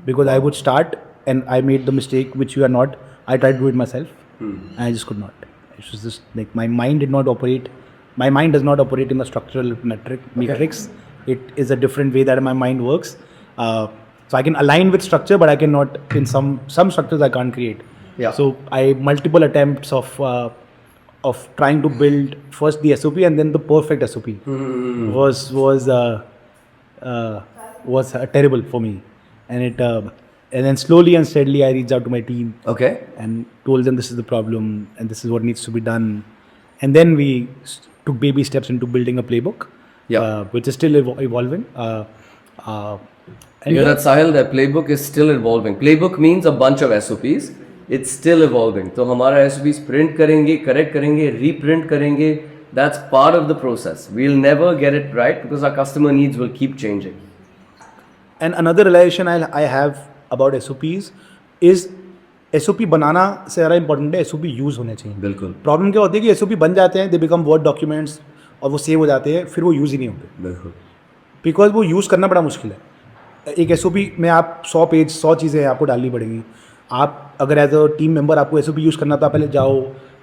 S2: because I would start and I made the mistake, which you are not. I tried to do it myself, and I just could not. It was just like my mind did not operate. My mind does not operate in the structural matrix. It is a different way that my mind works. So I can align with structure, but I cannot. In some structures, I can't create.
S1: Yeah.
S2: So I multiple attempts of trying to build first the SOP and then the perfect SOP was terrible for me, and then slowly and steadily I reached out to my team.
S1: Okay.
S2: And told them this is the problem and this is what needs to be done, and then we took baby steps into building a playbook, which is still evolving.
S1: You know that Sahil, that playbook is still evolving. Playbook means a bunch of SOPs. It's still evolving. तो हमारा SOPs print करेंगे, correct करेंगे, reprint करेंगे. That's part of the process. We'll never get it right because our customer needs will keep changing.
S2: And another realization I have about SOPs is SOP बनाना से ज़्यादा important है SOP use होने चाहिए.
S1: बिल्कुल.
S2: Problem क्या होती है कि SOP बन जाते हैं, they become Word documents और वो सेव हो जाते हैं, फिर वो यूज़ ही नहीं होते.
S1: बिल्कुल.
S2: Because वो यूज़ करना बड़ा मुश्किल है. एक SOP में आप 100 पेज 100 चीज़ें आपको डालनी पड़ेंगी. आप अगर एज अ टीम मेंबर आपको SOP यूज़ करना, तो आप पहले जाओ,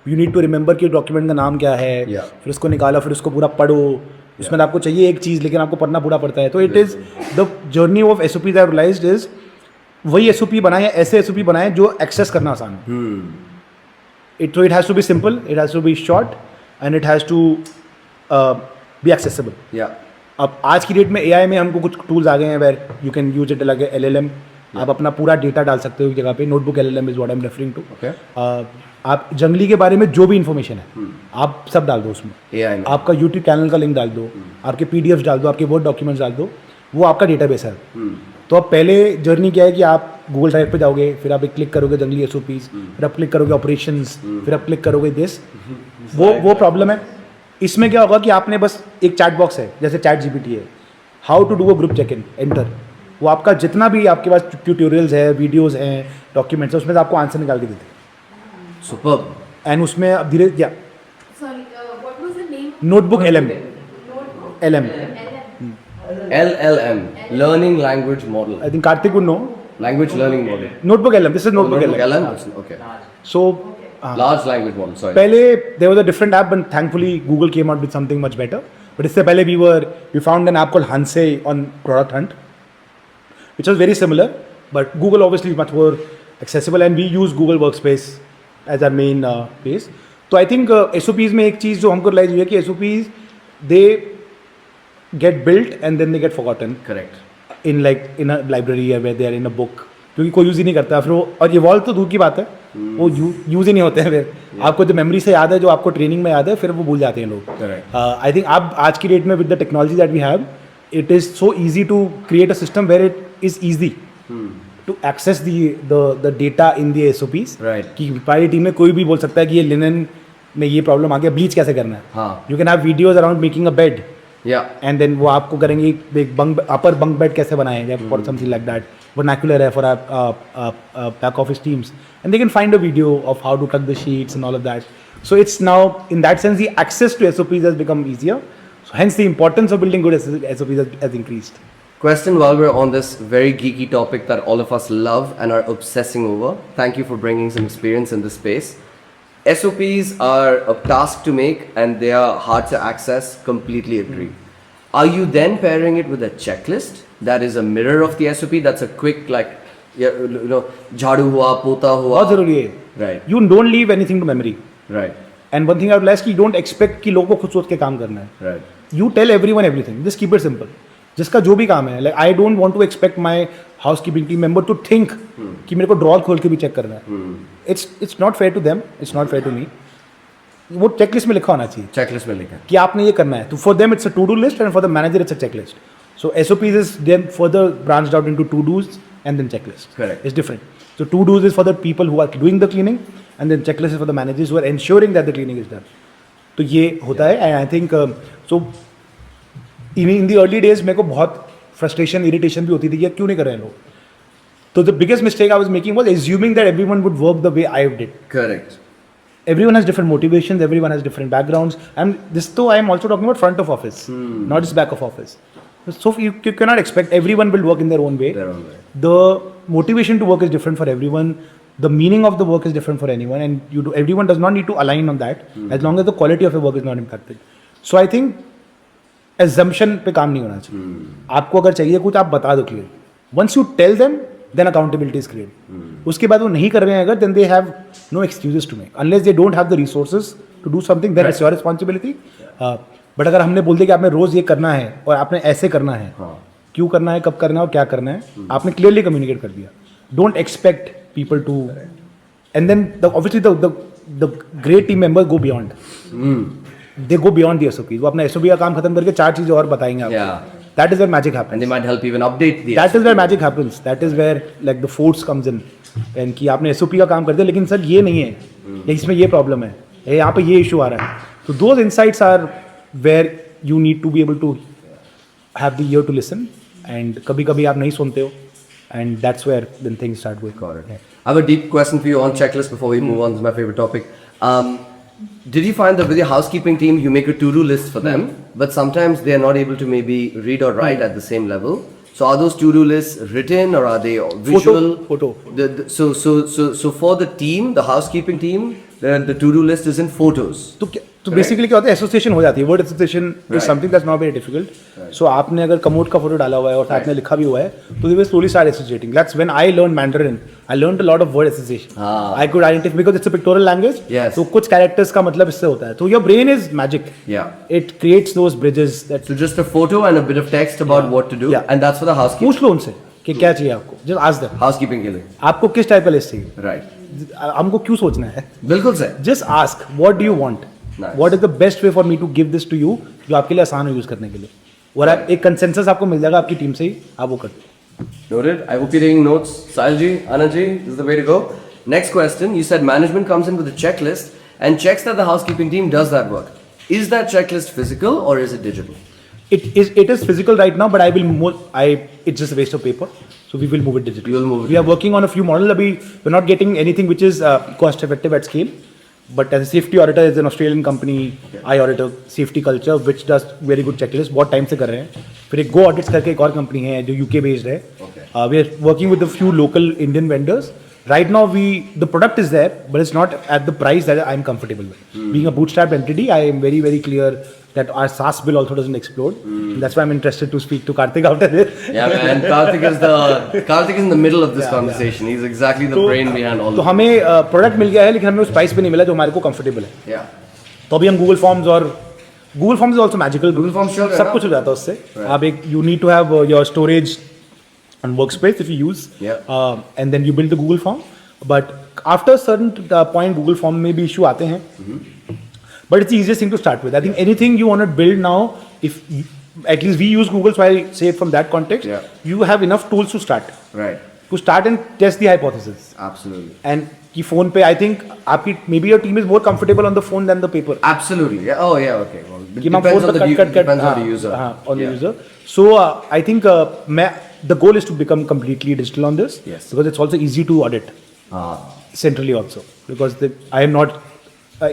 S2: यू नीड टू रिमेंबर कि डॉक्यूमेंट का नाम क्या है, फिर उसको निकालो, फिर उसको पूरा पढ़ो. उसमें आपको चाहिए एक चीज़, लेकिन आपको पढ़ना पूरा पड़ता है. तो it is the journey of SOPs I realized is वही SOP बनाए, ऐसे SOP बनाए जो एक्सेस करना आसान है. It has to be simple, it has to be short, and it has to be accessible. अब आज की डेट में AI में हमको कुछ टूल्स आ गए हैं where you can use it like LLM. आप अपना पूरा डेटा डाल सकते हो एक जगह पे. Notebook LLM is what I am referring to. आप जंगली के बारे में जो भी इन्फॉर्मेशन है आप सब डाल दो उसमें.
S1: AI में.
S2: आपका यूट्यूब चैनल का लिंक डाल दो, आपके PDFs डाल दो, आपके वर्ड डॉक्यूमेंट्स डाल दो, वो आपका डेटाबेस है. तो अब पहले जर्नी क्या है कि आप गूगल ड्राइव पे जाओगे, फिर आप क्लिक करोगे जंगली SOPs, फिर आप क्लिक करोगे ऑपरेशंस, फिर आप क्लिक करोगे दिस. वो प्रॉब्लम है. इसमें क्या होगा कि आपने बस एक चैट बॉक्स है जैसे चैट GPT है, how to do a group check in, enter. वो आपका जितना भी आपके पास ट्यूटोरियल्स है, वीडियोस हैं, डॉक्यूमेंट्स है, उसमें से आपको आंसर निकाल के देते हैं.
S1: Superb.
S2: एंड उसमें अब धीरे
S4: Sorry, what was the name?
S2: Notebook LM.
S1: LLM, Learning Language Model.
S2: I think Kartik would know.
S1: Language Learning Model.
S2: Notebook LM, this is notebook
S1: Notebook
S2: LM.
S1: LM? Okay.
S2: So
S1: Large language model, sorry.
S2: पहले there was a different app, but thankfully Google came out with something much better. But इससे पहले we found an app called Hanse on Product Hunt, which was very similar, but Google obviously is much more accessible, and we use Google Workspace as our main base. So I think SOPs में एक चीज़ जो हमको realize हुई है कि SOPs they get built and then they get forgotten.
S1: Correct.
S2: In a library or where they are in a book, क्योंकि कोई use ही नहीं करता. फिर वो और इवॉल्व तो दूर की बात है, वो यूज़ ही नहीं होते हैं. फिर आपको जो मेमोरी से याद है, जो आपको ट्रेनिंग में याद है, फिर वो भूल जाते हैं लोग. आई थिंक आप आज की डेट में with the technology that we have, it is so easy to create a system where it is easy to access the data in the SOPs. कि हमारी टीम में कोई भी बोल सकता है कि ये लिनन में ये प्रॉब्लम आ गया, ब्लीच कैसे करना है. You can have videos around making a bed, and then वो आपको करेंगे एक अपर बंक बेड कैसे बनाएं, for something like that. vernacular है for our back office teams, and they can find a video of how to tuck the sheets and all of that. So it's now, in that sense, the access to SOPs has become easier. So hence the importance of building good SOPs has increased.
S1: Question while we're on this very geeky topic that all of us love and are obsessing over. Thank you for bringing some experience in this space. SOPs are a task to make and they are hard to access. Completely agree. Are you then pairing it with a checklist that is a mirror of the SOP? That's a quick झाड़ू हुआ, पोता हुआ.
S2: बहुत जरूरी है.
S1: Right.
S2: You don't leave anything to memory.
S1: Right.
S2: And one thing I realized कि you don't expect कि लोगों को खुद सोच के काम करना है.
S1: Right.
S2: You tell everyone everything. Just keep it simple. जिसका जो भी काम है, like I don't want to expect my housekeeping team member to think कि मेरे को ड्रॉर खोल के भी चेक करना है. It's not fair to them. It's not fair to me. वो चेकलिस्ट में लिखा होना चाहिए
S1: Checklist में लिखा है.
S2: कि आपने ये करना है. तो for them it's a to-do list and for the manager it's a checklist. So SOPs is then further branched out into to-dos and then checklist.
S1: Correct.
S2: It's different. So to-dos is for the people who are doing the cleaning and then checklist is for the managers who are ensuring that the cleaning is done. तो ये होता है and I think so in the early days मेरे को बहुत frustration, irritation भी होती थी कि क्यों नहीं कर रहे हैं लोग. So the biggest mistake I was making was assuming that everyone would work the way I did.
S1: Correct.
S2: Everyone has different motivations, everyone has different backgrounds. And this though I am also talking about front of office, not just back of office. So you cannot expect everyone will work in their own way.
S1: Their own way.
S2: The motivation to work is different for everyone. The meaning of the work is different for anyone, and everyone does not need to align on that as long as the quality of your work is not impacted. So I think assumption पे काम नहीं होना चाहिए. आपको अगर चाहिए कुछ आप बता दो clear. Once you tell them, then accountability is clear. उसके बाद वो नहीं कर रहे हैं अगर, then they have no excuses to make. Unless they don't have the resources to do something, then it's your responsibility. But अगर हमने बोल दिया कि आपने रोज ये करना है और आपने ऐसे करना है, क्यों करना है, कब करना है और क्या करना है, आपने क्लियरली कम्युनिकेट कर दिया. Don't expect people to, and then obviously the great team members go beyond. They go beyond the SOP. वो अपना SOP का काम खत्म करके 4 चीजें और बताएंगे आपको.
S1: Yeah.
S2: That is where magic happens.
S1: And they might help even update the
S2: That is where magic happens. That is where like the force comes in. And कि आपने SOP का काम कर दिया लेकिन सर ये नहीं है, या इसमें ये प्रॉब्लम है, या यहाँ पे ये इशू आ रहा है. So those insights are where you need to be able to have the ear to listen. And कभी-कभी आप नहीं सुनते हो. And that's where then things start going.
S1: Got it. I have a deep question for you on checklist before we move on. This is my favorite topic. Did you find that with your housekeeping team, you make a to-do list for them, but sometimes they are not able to maybe read or write at the same level? So are those to-do lists written or are they visual?
S2: Photo.
S1: So for the team, the housekeeping team, the to-do list is in photos.
S2: तो basically क्या होता है, association हो जाती है. Word association is something that's not very difficult. So आपने अगर commode का फोटो डाला हुआ है और साथ में लिखा भी हुआ है, तो they will slowly start associating. That's when I learn Mandarin. I learned a lot of word association. I could identify because it's a pictorial language. तो कुछ कैरेक्टर्स का मतलब इससे होता है. तो your brain is magic. It creates those bridges. That's
S1: So just a photo and a bit of text about what to do, and that's for the housekeeping.
S2: पूछ लो उनसे कि क्या चाहिए आपको. Just ask them.
S1: Housekeeping के लिए.
S2: आपको किस टाइप का लिस्ट चाहिए.
S1: Right.
S2: हमको क्यों सोचना है.
S1: बिल्कुल sir.
S2: Just ask what do you want. What is the best way for me to give this to you, जो आपके लिए आसान हो यूज करने के लिए. और आप एक कंसेंसस आपको मिल जाएगा आपकी टीम से ही, आप वो कर दो.
S1: Noted. I hope you're taking notes. Sahilji, Anandji, this is the way to go. Next question. You said management comes in with a checklist and checks that the housekeeping team does that work. Is that checklist physical or is it digital?
S2: It is physical right now, but I will move. It's just a waste of paper, so we will move it digital.
S1: You will move it.
S2: We are working on a few models. Abhi we're not getting anything which is cost effective at scale. But as a safety auditor, is an Australian company. I audit a safety culture which does very good checklist. बहुत time से कर रहे हैं. फिर एक Go Audits करके एक और कंपनी है जो UK based है. We are working with a few local Indian vendors. Right now, the product is there, but it's not at the price that I'm comfortable with. Being a bootstrapped entity, I am very, very clear that our SaaS bill also doesn't explode. That's why I'm interested to speak to Karthik after this.
S1: Yeah, man. Karthik is in the middle of this conversation. He's exactly the brain behind all
S2: तो
S1: of it.
S2: हमें product मिल गया है लेकिन हमें उस price पे नहीं मिला जो हमारे को कंफर्टेबल है.
S1: Yeah.
S2: तो अभी हम Google forms is also magical.
S1: Google Forms चल रहा है
S2: सब
S1: ना?
S2: कुछ हो जाता है उससे. आप एक you need to have your storage and work space if you use, and then you build the Google form. But after certain point Google form में भी इशू आते हैं. But it's the easiest thing to start with. I think anything you want to build now, at least we use Google, so I say it from that context. You have enough tools to start.
S1: Right.
S2: To start and test the hypothesis.
S1: Absolutely.
S2: And की phone पे, I think आपकी maybe your team is more comfortable on the phone than the paper.
S1: Absolutely. Yeah. Oh yeah. Okay. Well,
S2: कि मैं
S1: depends
S2: phone
S1: on
S2: पे
S1: the depends on the user.
S2: on the user. So I think the goal is to become completely digital on this.
S1: Yes.
S2: Because it's also easy to audit centrally also, because I am not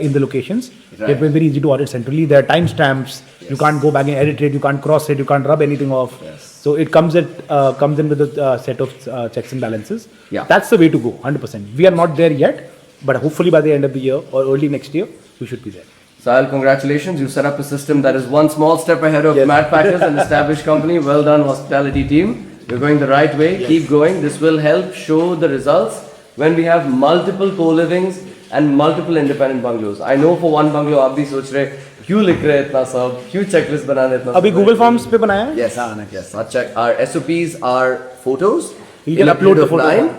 S2: in the locations.
S1: Right.
S2: It's very easy to audit centrally. There are timestamps.
S1: Yes.
S2: You can't go back and edit it. You can't cross it. You can't rub anything off.
S1: Yes.
S2: So it comes in with a set of checks and balances.
S1: Yeah.
S2: That's the way to go. 100%. We are not there yet, but hopefully by the end of the year or early next year, we should be there.
S1: Sahil, congratulations. You set up a system that is one small step ahead of
S2: Yes.
S1: Madpackers, an established company. Well done, hospitality team. You're going the right way.
S2: Yes.
S1: Keep going. This will help show the results when we have multiple co-livings and multiple independent bungalows. I know for one bungalow आप भी सोच रहे क्यों लिख रहे हैं इतना सब, क्यों checklist बनाने इतना
S2: अभी
S1: सब?
S2: Google Forms पे बनाया है?
S1: Yes, yes. Our SOPs are photos.
S2: You can
S1: in a
S2: upload
S1: grid
S2: the
S1: of
S2: photos.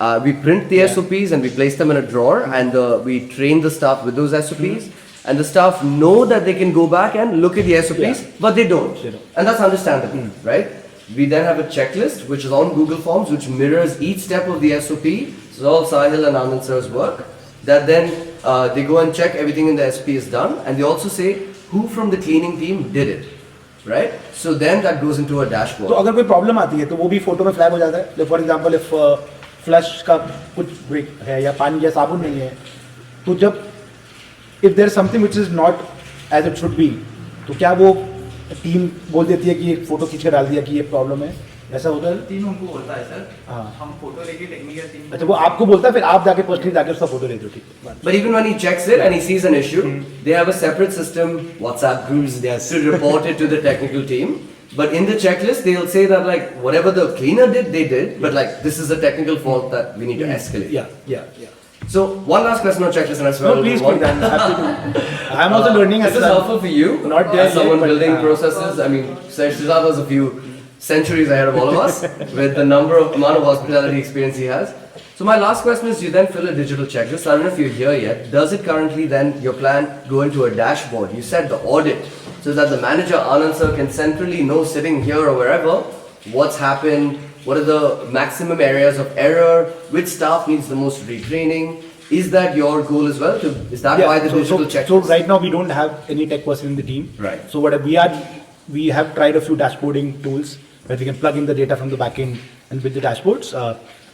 S1: 9. We print the SOPs and we place them in a drawer, and we train the staff with those SOPs. And the staff know that they can go back and look at the SOPs, but they don't. And that's understandable, right? We then have a checklist which is on Google Forms, which mirrors each step of the SOP. So all Sahil and Anand sir's work. That then they go and check everything in the SOP is done, and they also say who from the cleaning team did it, right? So then that goes into a dashboard.
S2: तो अगर कोई problem आती है तो वो भी photo में flag हो जाता है. फॉर एग्जांपल इफ फ्लश का कुछ ब्रेक है या पानी या साबुन नहीं है, तो जब if there something which is not as it should be, तो क्या वो टीम बोल देती है कि एक फोटो खींच के डाल दिया कि ये प्रॉब्लम है, ऐसा होता है?
S5: टीम हमको बोलता है सर.
S2: हाँ.
S5: हम फोटो लेके टेक्निकल टीम.
S2: अच्छा, वो आपको बोलता है, फिर आप जाके पर्सनली जाके उसका फोटो लेते हो? ठीक है.
S1: But even when he checks it and he sees an issue, they have a separate system, WhatsApp groups, to report it to the technical team. But in the checklist, they'll say that like whatever the cleaner did, they did. But like this is a technical fault that we need to escalate.
S2: Yeah.
S1: So one last question on checklist, and I swear
S2: No, please,
S1: we'll move on.
S2: I'm happy to. I'm also learning
S1: This
S2: as
S1: is
S2: well.
S1: helpful for you,
S2: Not there
S1: as someone
S2: yet, but,
S1: building processes. I mean, Shizad was a few centuries ahead of all of us with the amount of hospitality experience he has. So my last question is, you then fill a digital checklist. I don't know if you're here yet. Does it currently then, your plan, go into a dashboard? You said the audit, so that the manager, Anand sir, can centrally know sitting here or wherever, what's happened, what are the maximum areas of error, which staff needs the most retraining. Is that your goal as well? Is that why the digital checklist?
S2: So right now we don't have any tech person in the team.
S1: Right.
S2: So what we have tried a few dashboarding tools where we can plug in the data from the backend and build the dashboards.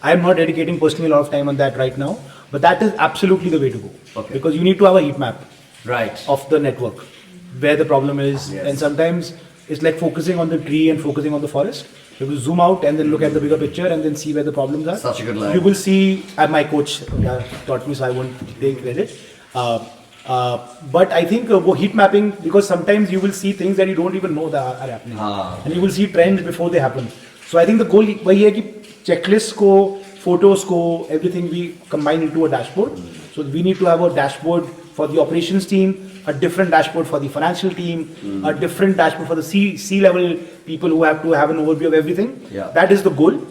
S2: I am not dedicating personally a lot of time on that right now, but that is absolutely the way to go.
S1: Okay.
S2: Because you need to have a heat map
S1: Right.
S2: of the network, where the problem is,
S1: Yes.
S2: and sometimes it's like focusing on the tree and focusing on the forest. You will zoom out and then look at the bigger picture and then see where the problems are.
S1: Such a good line.
S2: You will see, my coach taught me, so I won't take credit. But I think heat mapping, because sometimes you will see things that you don't even know that are happening, and you will see trends before they happen. So I think the goal वही है कि checklists को, photos को, everything we combine into a dashboard. So we need to have a dashboard for the operations team, a different dashboard for the financial team, a different dashboard for the C-level people who have to have an overview of everything.
S1: Yeah.
S2: That is the goal.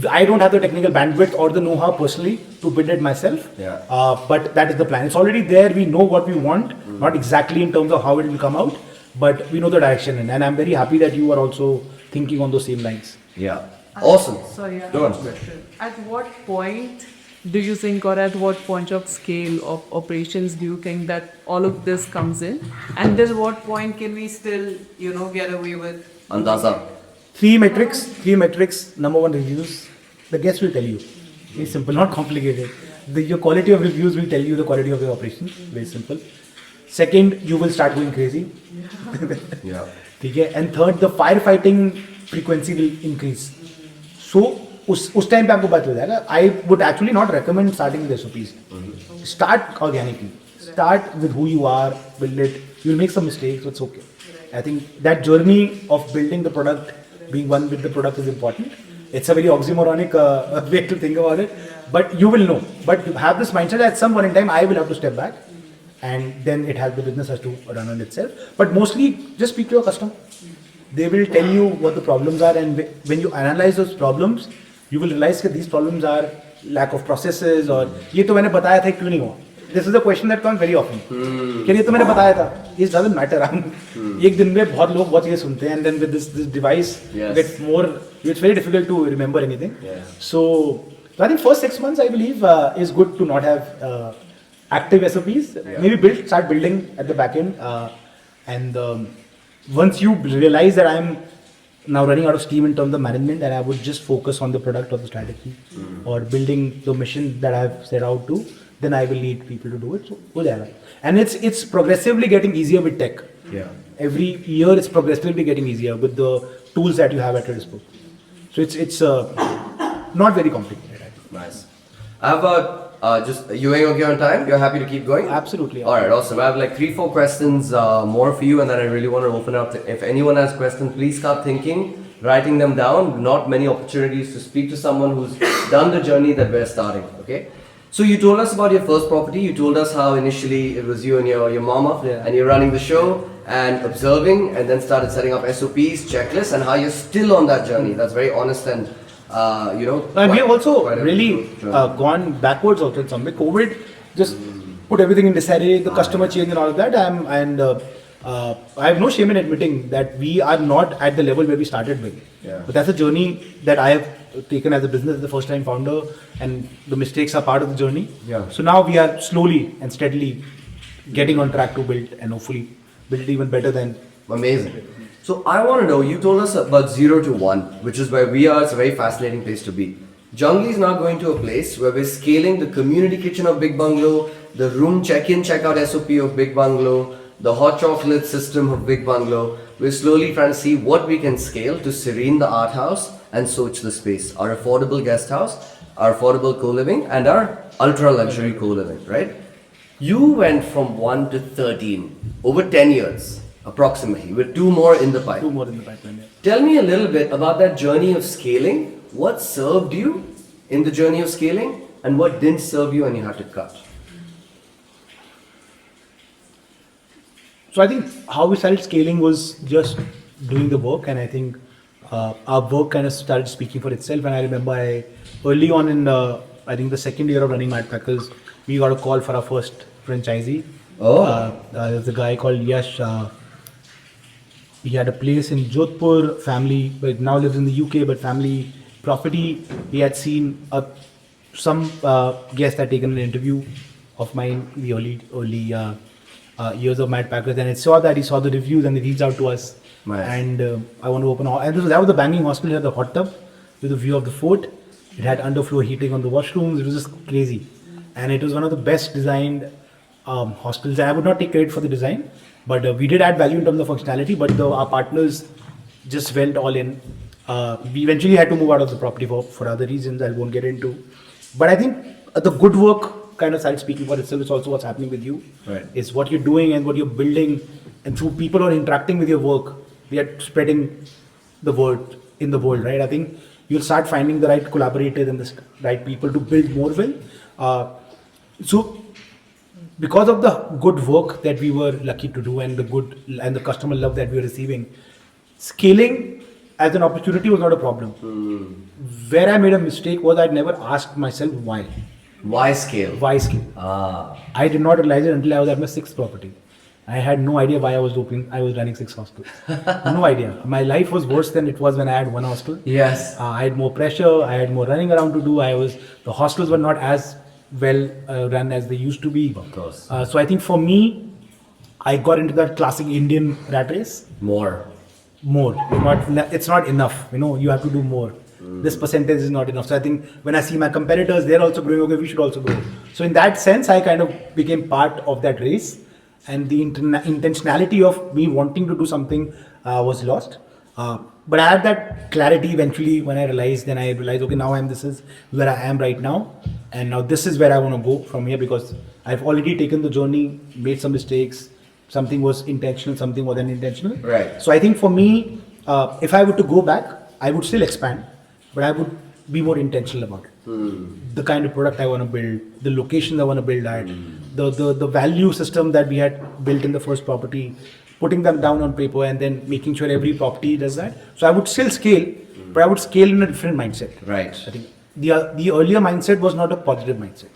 S2: I don't have the technical bandwidth or the know-how personally to build it myself.
S1: Yeah.
S2: But that is the plan. It's already there. We know what we want, not exactly in terms of how it will come out, but we know the direction. And I'm very happy that you are also thinking on those same lines.
S1: Yeah. Awesome.
S3: Sorry, I have
S1: Go on.
S3: a question. At what point do you think, or at what point of scale of operations do you think that all of this comes in? And till what point can we still, get away with?
S1: Andaza.
S2: Three metrics. Number one, reviews. The guests will tell you. Very simple, not complicated. Your quality of reviews will tell you the quality of your operations. Very simple. Second, you will start going crazy.
S1: Yeah.
S2: Okay? And third, the firefighting frequency will increase. So, उस time पे आपको पता चल जाएगा. I would actually not recommend starting with SOPs. Start organically. Start with who you are, build it. You'll make some mistakes, but it's okay. I think that journey of building the product, being one with the product is important. It's a very oxymoronic way to think about it, but you will know. But you have this mindset that at some point in time, I will have to step back, and then the business has to run on itself. But mostly, just speak to your customer. They will tell you what the problems are, and when you analyze those problems, you will realize that these problems are lack of processes, or ये तो मैंने बताया था क्यों नहीं हुआ. This is a question that comes very often. कि ये तो मैंने बताया था. It doesn't matter. एक दिन में बहुत लोग बहुत चीजें सुनते हैं, and then with this device,
S1: Yes.
S2: you get more. It's very difficult to remember anything.
S1: Yeah.
S2: So I think first 6 months I believe is good to not have active SOPs.
S1: Yeah.
S2: Maybe start building at the back end, and once you realize that I'm now running out of steam in terms of management, and I would just focus on the product or the strategy or building the mission that I've set out to, then I will need people to do it. So ho jayega. And it's progressively getting easier with tech.
S1: Yeah.
S2: Every year it's progressively getting easier with the tools that you have at your disposal. So it's not very complicated, I think.
S1: Nice. I have just, you ain't okay on time? You're happy to keep going?
S2: Absolutely.
S1: Alright, awesome. I have like 3-4 questions more for you, and then I really want to open up to, if anyone has questions, please start thinking, writing them down. Not many opportunities to speak to someone who's done the journey that we're starting, okay? So you told us about your first property. You told us how initially it was you and your mama,
S2: Yeah.
S1: and you're running the show and observing, and then started setting up SOPs, checklists, and how you're still on that journey. That's very honest and
S2: And we have also
S1: quite a
S2: really
S1: good journey.
S2: gone backwards also in some way. COVID just put everything in disarray, the customer change and all of that. I have no shame in admitting that we are not at the level where we started with.
S1: Yeah.
S2: But that's a journey that I have taken as a business, as the first time founder, and the mistakes are part of the journey.
S1: Yeah.
S2: So now we are slowly and steadily getting on track to build and hopefully build it even better than.
S1: Amazing. So I want to know, you told us about 0 to 1, which is where we are. It's a very fascinating place to be. Jungli is now going to a place where we're scaling the community kitchen of Big Bungalow, the room check-in, check-out SOP of Big Bungalow, the hot chocolate system of Big Bungalow. We're slowly trying to see what we can scale to Serene the Art House and Soch the Space, our affordable guest house, our affordable co-living, and our ultra-luxury co-living, right? You went from 1 to 13 over 10 years, approximately, with 2 more in the pipe.
S2: 2 more in the pipeline. Yeah.
S1: Tell me a little bit about that journey of scaling. What served you in the journey of scaling, and what didn't serve you and you had to cut?
S2: So I think how we started scaling was just doing the work, and I think our work kind of started speaking for itself. And I remember early on in I think the second year of running Madpackers, we got a call for our first franchisee.
S1: Oh.
S2: There's a guy called Yash. He had a place in Jodhpur, family, but now lives in the UK, but family property. He had seen some guest had taken an interview of mine in the early years of Madpackers, and I saw that he saw the reviews and he reached out to us.
S1: Nice.
S2: And I want to open and that was the banging hospital. It had the hot tub with a view of the fort. It had underfloor heating on the washrooms. It was just crazy, and it was one of the best designed hostels. And I would not take credit for the design, but we did add value in terms of functionality. But our partners just went all in. We eventually had to move out of the property for other reasons I won't get into. But I think the good work kind of started speaking for itself. It's also what's happening with you.
S1: Right.
S2: It's what you're doing and what you're building, and through people who are interacting with your work, we are spreading the word in the world, right? I think you'll start finding the right collaborators and the right people to build more with. So because of the good work that we were lucky to do and the customer love that we were receiving, scaling as an opportunity was not a problem. Where I made a mistake was I'd never asked myself why.
S1: Why scale?
S2: Why scale?
S1: Ah.
S2: I did not realize it until I was at my 6th property. I had no idea why I was running 6 hostels. No idea. My life was worse than it was when I had 1 hostel.
S1: Yes.
S2: I had more pressure. I had more running around to do. The hostels were not as well run as they used to be.
S1: Of course.
S2: So I think for me, I got into that classic Indian rat race.
S1: More.
S2: It's not enough. You have to do more. This percentage is not enough. So I think when I see my competitors, they're also growing. Okay, we should also grow. So in that sense, I kind of became part of that race, and the intentionality of me wanting to do something was lost. But I had that clarity eventually when I realized. Okay, now this is where I am right now, and now this is where I want to go from here, because I've already taken the journey, made some mistakes. Something was intentional, something wasn't intentional.
S1: Right.
S2: So I think for me, if I were to go back, I would still expand, but I would be more intentional about it. The kind of product I want to build, the location I want to build at, the value system that we had built in the first property, putting them down on paper and then making sure every property does that. So I would still scale, but I would scale in a different mindset.
S1: Right.
S2: I think the earlier mindset was not a positive mindset.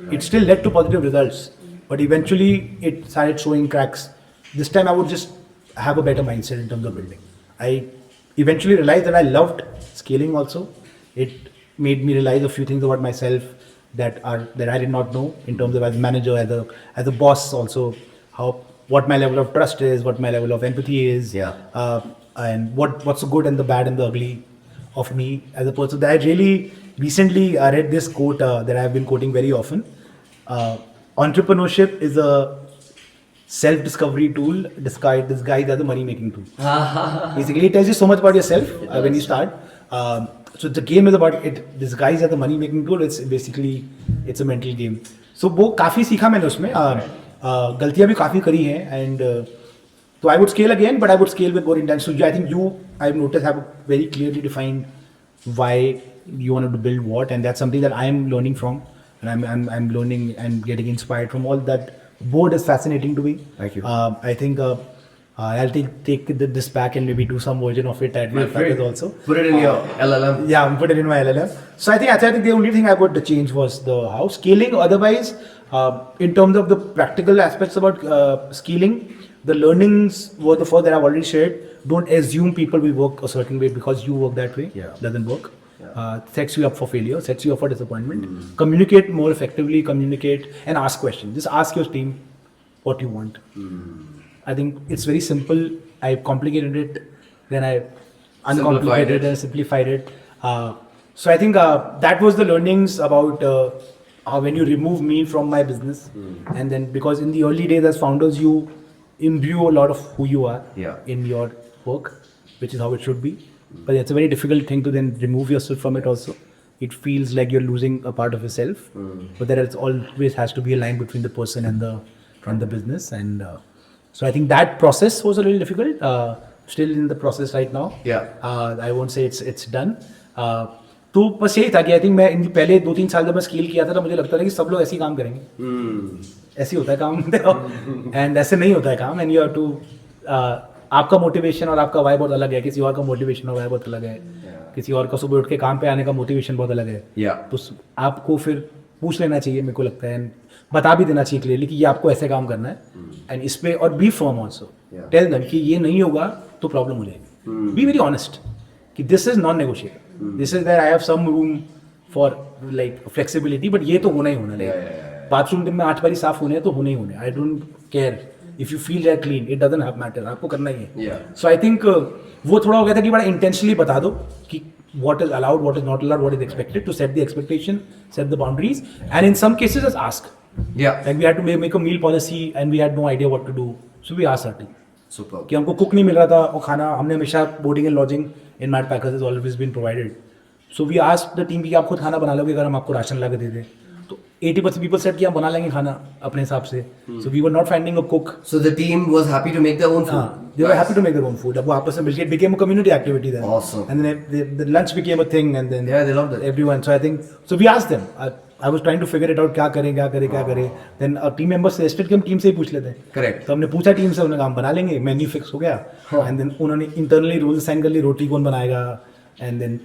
S2: It still led to positive results, but eventually it started showing cracks. This time I would just have a better mindset in terms of building. I eventually realized that I loved scaling also. It made me realize a few things about myself that I did not know in terms of as a manager, as a boss also, what my level of trust is, what my level of empathy is, and what's the good and the bad and the ugly of me as a person. That I really recently read this quote that I've been quoting very often. Entrepreneurship is a self-discovery tool disguised as a money-making tool. Basically, it tells you so much about yourself when you start. So the game is about it disguised as a money-making tool. It's a mental game. So वो काफी सीखा मैंने उसमें. गलतियाँ भी काफी करी हैं, and so I would scale again, but I would scale with more intention. So I think I've noticed, have very clearly defined why you wanted to build what, and that's something that I'm learning from. and I'm learning and getting inspired from all that. Board is fascinating to me.
S1: Thank you.
S2: I think I'll take this back and maybe do some version of it at Madpackers also.
S1: Put it in your LLM.
S2: Yeah, put it in my LLM. So I think the only thing I got to change was the how scaling. Otherwise, in terms of the practical aspects about scaling, the learnings were the four that I've already shared. Don't assume people will work a certain way because you work that way.
S1: Yeah.
S2: Doesn't work. Sets you up for failure, sets you up for disappointment. Communicate more effectively, communicate and ask questions. Just ask your team what you want. I think it's very simple. I complicated it, then I uncomplicated it and simplified it. So I think that was the learnings about how when you remove me from my business, and then because in the early days as founders, you imbue a lot of who you are in your work, which is how it should be. But it's a very difficult thing to then remove yourself from it also. It feels like you're losing a part of yourself, but there is always has to be a line between the person and the business. And so I think that process was a little difficult. Still in the process right now. I won't say it's done. तो बस यही था कि I think मैं इन पहले 2-3 साल जब मैं स्केल किया था तो मुझे लगता था कि सब लोग ऐसे ही काम करेंगे, ऐसे ही होता है काम एंड ऐसे नहीं होता है काम एंड यू हैव टू आपका मोटिवेशन और आपका वाई बहुत अलग है, किसी और का मोटिवेशन और वाई बहुत अलग है, किसी और का सुबह उठ के काम पे आने का मोटिवेशन बहुत अलग है, तो आपको फिर पूछ लेना चाहिए मेरे को लगता है एंड बता भी देना चाहिए क्लियरली कि ये आपको ऐसे काम करना है एंड इस पे और be firm also tell them कि ये नहीं होगा तो प्रॉब्लम हो जाएगी. बी वेरी ऑनेस्ट कि this is non negotiable, this is that I have some room for like flexibility but ये तो होना ही होना है. बाथरूम दिन में 8 बारी साफ होने हैं तो होने ही होने. I don't care if you feel that clean, it doesn't have matter, आपको करना ही है. सो आई थिंक वो थोड़ा हो गया था कि बड़ा इंटेंशनली बता दो कि what is allowed, what is not allowed, what is expected, to set the expectation, set the boundaries, and in some cases just ask. Like we had to make a meal policy and we had no idea what to do, so we asked our team.
S1: Super.
S2: कि हमको cook नहीं मिल रहा था और खाना हमने हमेशा boarding and lodging in Madpackers has always been provided. So we asked the team कि आप खुद खाना बना लोगे अगर हम आपको राशन ला के दे दें. तो 80% people said कि हम बना लेंगे खाना अपने हिसाब से. So we were not finding a cook.
S1: So the team was happy to make their own food.
S2: They were happy to make their own food. अब वो आपस में मिलके it became a community activity then.
S1: Awesome.
S2: And then the lunch became a thing and then
S1: they loved it.
S2: Everyone. So I think so we asked them. I was trying to figure it out क्या करें. Then a team member suggested कि हम team से ही पूछ लेते हैं.
S1: Correct.
S2: तो हमने पूछा टीम से, उन्होंने काम बना लेंगे, मेन्यू फिक्स हो गया. And then उन्होंने internally rules assign कर ली, रोटी कौन बनाएगा and then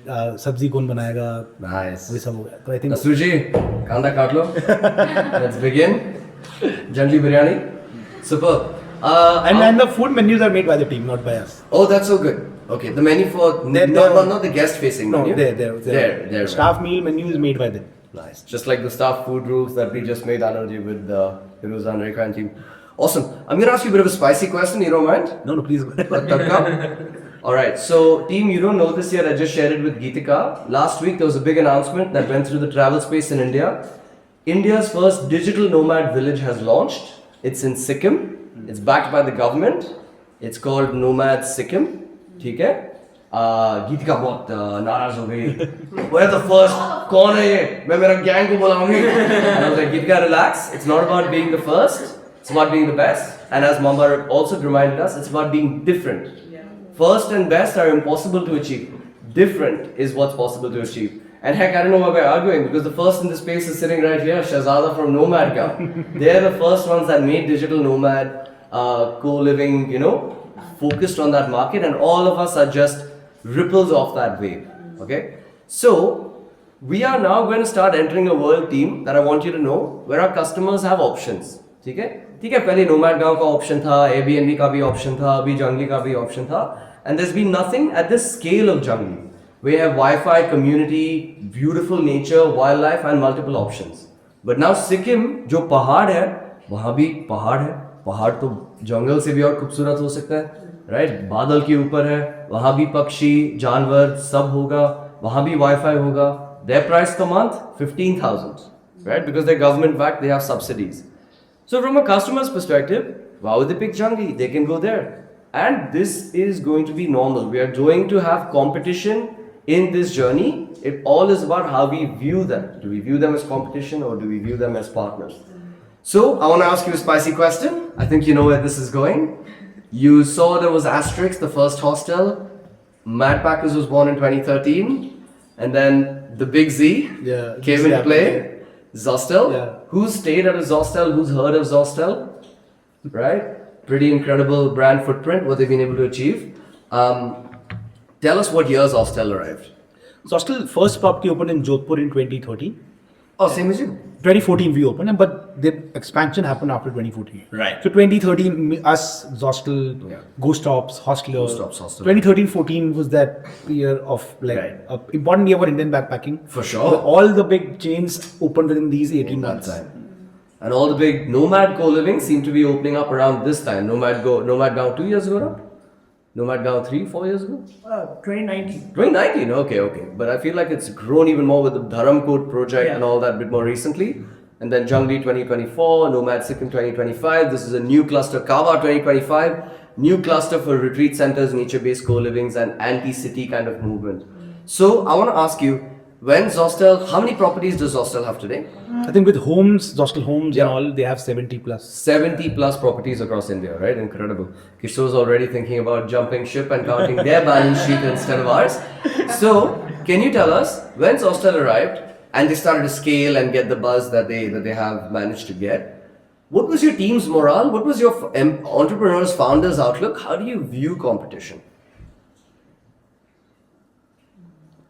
S2: सब्जी कौन बनाएगा.
S1: Nice.
S2: वो सब हो गया. तो I think
S1: Suji, कांदा काट लो. Let's begin. Jungli biryani. Superb.
S2: and the food menus are made by the team, not by us.
S1: Oh, that's so good. Okay, the menu for not the guest facing menu.
S2: No, there. Staff meal menu is made by them.
S1: Nice. Just like the staff food rules that we just made Anarji with Hiruz and Rekha and team. Awesome. I'm going to ask you a bit of a spicy question. You don't mind?
S2: No, please go ahead.
S1: Tadka? Alright, so team, you don't know this yet. I just shared it with Geetika. Last week there was a big announcement that went through the travel space in India. India's first digital nomad village has launched. It's in Sikkim. It's backed by the government. It's called Nomad Sikkim. ठीक है? गीतिका बहुत नाराज हो गई. We're the first. कौन है ये? मैं मेरा गैंग को बुलाऊंगी. And I was like, Geetika, relax. It's not about being the first. It's about being the best. And as Mamba also reminded us, it's about being different. First and best are impossible to achieve. Different is what's possible to achieve. And heck, I don't know why we're arguing because the first in the space is sitting right here, Shahzada from Nomad Ka. They're the first ones that made digital nomad, co-living, focused on that market, and all of us are just ripples off that wave. Okay? So, we are now going to start entering a world, team, that I want you to know where our customers have options. ठीक है, पहले Nomad गांव का option था, Airbnb का भी option था, अभी Jungli का भी ऑप्शन था, and there's been nothing at the scale of Jungli. We have Wi-Fi, community, beautiful nature, wildlife, and multiple options. But now Sikkim, जो पहाड़ है, वहाँ भी पहाड़ है. पहाड़ तो जंगल से भी और खूबसूरत हो सकता है, right? बादल के ऊपर है, वहाँ भी पक्षी, जानवर, सब होगा, वहाँ भी Wi-Fi होगा. Their price per month, 15,000, right? Because they're government backed, they have subsidies. So from a customer's perspective, why would they pick Jungli? They can go there. And this is going to be normal. We are going to have competition in this journey. It all is about how we view them. Do we view them as competition or do we view them as partners? So I want to ask you a spicy question. I think you know where this is going. You saw there was Asterix, the first hostel. Madpackers was born in 2013. And then the big Z came into play. Zostel.
S2: Yeah.
S1: Who's stayed at a Zostel? Who's heard of Zostel? Right? Pretty incredible brand footprint, what they've been able to achieve. Tell us what year Zostel arrived.
S2: Zostel first property opened in Jodhpur in 2013.
S1: Oh, same as you.
S2: 2014 we opened, but the expansion happened after 2014.
S1: Right.
S2: So 2013, us, Zostel,
S1: Yeah.
S2: Ghost Stops, Hostler.
S1: Ghost Stops, Hostler.
S2: 2013-14 was that year of
S1: Right.
S2: important year for Indian backpacking.
S1: For sure.
S2: All the big chains opened within these 18
S1: That
S2: months.
S1: time. And all the big nomad co-living seem to be opening up around this time. Nomad Gaon 2 years ago now? Nomad Gaon 3-4 years ago?
S5: 2019.
S1: 2019, okay. But I feel like it's grown even more with the Dharamkot project and all that bit more recently. And then Jungli 2024, Nomad Sikkim 2025. This is a new cluster, Kawa 2025. New cluster for retreat centers, nature-based co-livings and anti-city kind of movement. So I want to ask you, when Zostel, how many properties does Zostel have today?
S2: I think with homes, Zostel homes
S1: Yeah.
S2: and all, they have 70 plus.
S1: 70 plus properties across India, right? Incredible. Kishore's already thinking about jumping ship and counting their balance sheet instead of ours. So, can you tell us when Zostel arrived and they started to scale and get the buzz that they have managed to get? What was your team's morale? What was your entrepreneurs, founders' outlook? How do you view competition?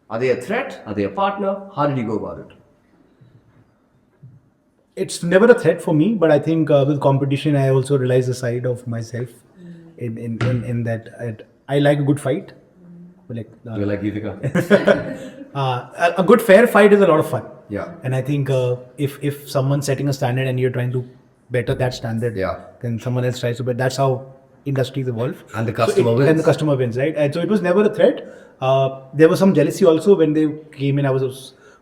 S1: Are they a threat? Are they a partner? How did you go about it?
S2: It's never a threat for me, but I think with competition, I also realize the side of myself in that I like a good fight. Like,
S1: You're like Geetika.
S2: a good fair fight is a lot of fun.
S1: Yeah.
S2: And I think if someone's setting a standard and you're trying to better that standard,
S1: Yeah.
S2: then someone else tries to better. That's how industries evolve.
S1: And the customer wins.
S2: And the customer wins, right? And so it was never a threat. There was some jealousy also when they came in. I was a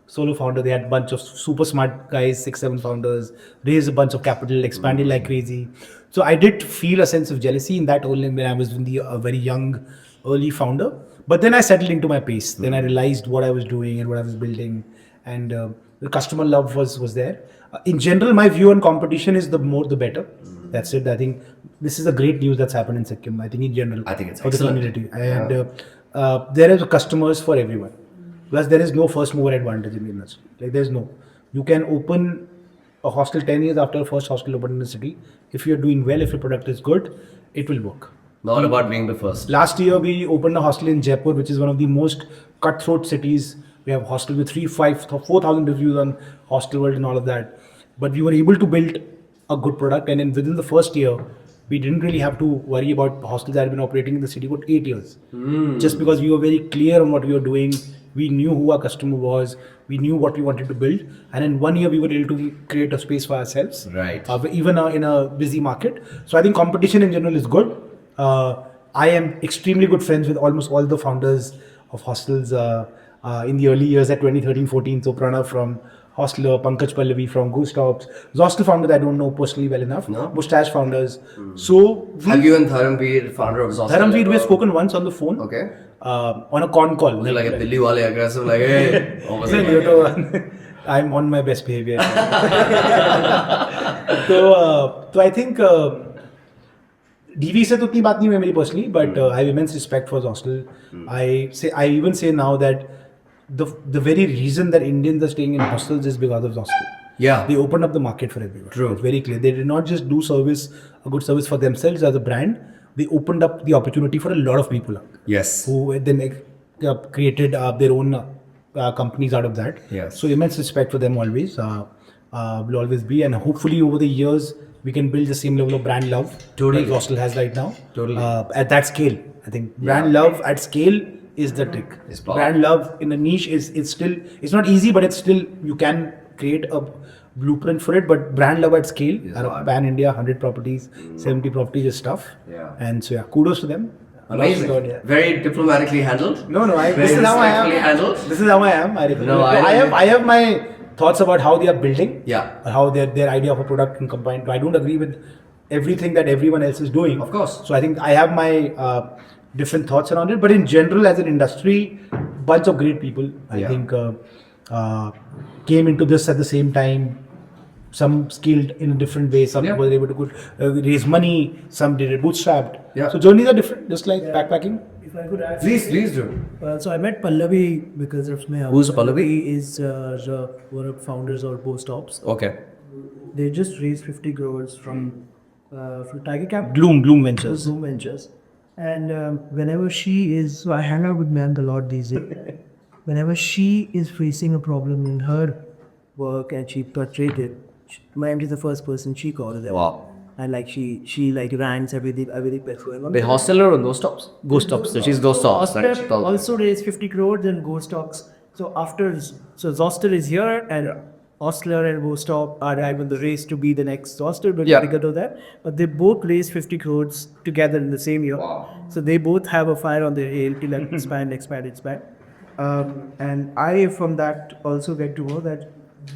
S2: solo founder. They had a bunch of super smart guys, 6-7 founders, raised a bunch of capital, expanded like crazy. So I did feel a sense of jealousy in that only when I was in the very young, early founder. But then I settled into my pace. Then I realized what I was doing and what I was building, and the customer love was there. In general, my view on competition is the more the better. That's it. I think this is a great news that's happened in Sikkim. I think in general,
S1: I think it's
S2: for the
S1: excellent.
S2: community, and there is customers for everyone. Plus, there is no first mover advantage in the industry. Like there's no. You can open a hostel 10 years after the first hostel opened in the city. If you're doing well, if your product is good, it will work.
S1: Not about being the first.
S2: Last year, we opened a hostel in Jaipur, which is one of the most cutthroat cities. We have hostel with 4,000 reviews on Hostel World and all of that. But we were able to build a good product, and within the first year, we didn't really have to worry about hostels that had been operating in the city for 8 years. Just because we were very clear on what we were doing, we knew who our customer was, we knew what we wanted to build, and in 1 year we were able to create a space for ourselves.
S1: Right.
S2: Even in a busy market. So I think competition in general is good. I am extremely good friends with almost all the founders of hostels in the early years at 2013-14. So Pranav from Hostler, Pankaj Pallavi from Ghost Stops, Zostel founders I don't know personally well enough,
S1: No.
S2: Mustache founders. So
S1: Have you and Dharamveer, founder of Zostel?
S2: Dharamveer, we have spoken once on the phone.
S1: Okay.
S2: On a con call.
S1: Was it like a Dilli wale aggressive, like, hey? Or was it
S2: You
S1: like-
S2: know, I'm on my best behavior. So I think DV से तो उतनी बात नहीं हुई मेरी personally, but I have immense respect for Zostel. I even say now that the very reason that Indians are staying in hostels is because of Zostel.
S1: Yeah.
S2: They opened up the market for everyone.
S1: True.
S2: It's very clear. They did not just do a good service for themselves as a brand. They opened up the opportunity for a lot of people
S1: Yes.
S2: who then created their own companies out of that.
S1: Yes.
S2: So immense respect for them always. Will always be, and hopefully over the years we can build the same level of brand love
S1: Totally.
S2: that Hostel has right now.
S1: Totally.
S2: At that scale, I think brand love at scale is the trick.
S1: It's power.
S2: Brand love in a niche it's not easy, but it's still you can create a blueprint for it. But brand love at scale,
S1: hard.
S2: pan India, 100 properties, 70 properties is tough.
S1: Yeah.
S2: And so kudos to them.
S1: Amazing.
S2: God, yeah.
S1: Very diplomatically handled.
S2: No,
S1: Very
S2: this is how I
S1: respectfully
S2: am.
S1: handled.
S2: This is how I am. I have my thoughts about how they are building.
S1: Yeah.
S2: How their idea of a product can combine. I don't agree with everything that everyone else is doing.
S1: Of course.
S2: So I think I have my different thoughts around it. But in general, as an industry, bunch of great people. I think came into this at the same time. Some skilled in a different way. Some were able to raise money. Some did it bootstrapped.
S1: Yeah.
S2: So journeys are different, just like backpacking.
S5: If
S6: If I could add,
S1: Please do.
S6: So I met Pallavi because of my.
S1: Who's Pallavi?
S6: Is one of founders of Post Ops.
S1: Okay.
S6: They just raised 50 crores from Tiger Cap.
S2: Bloom Ventures.
S6: Zoom Ventures. And whenever she is, so I hang out with Mayank a lot these days. Whenever she is facing a problem in her work and she frustrated, Mayank is the first person she calls.
S1: Wow.
S6: And like she like rants everything that's going on.
S1: The hosteler or those stops?
S2: Ghost Ops.
S1: So she's those stops, right?
S6: Hostel also raised 50 crores and Ghost Talks. So Zostel is here and Ostler and Ghost Talk are in the race to be the next Zostel, but
S1: Yeah.
S6: we get to that. But they both raised 50 crores together in the same year.
S1: Wow.
S6: So they both have a fire on their tail to like expand. And I from that also get to know that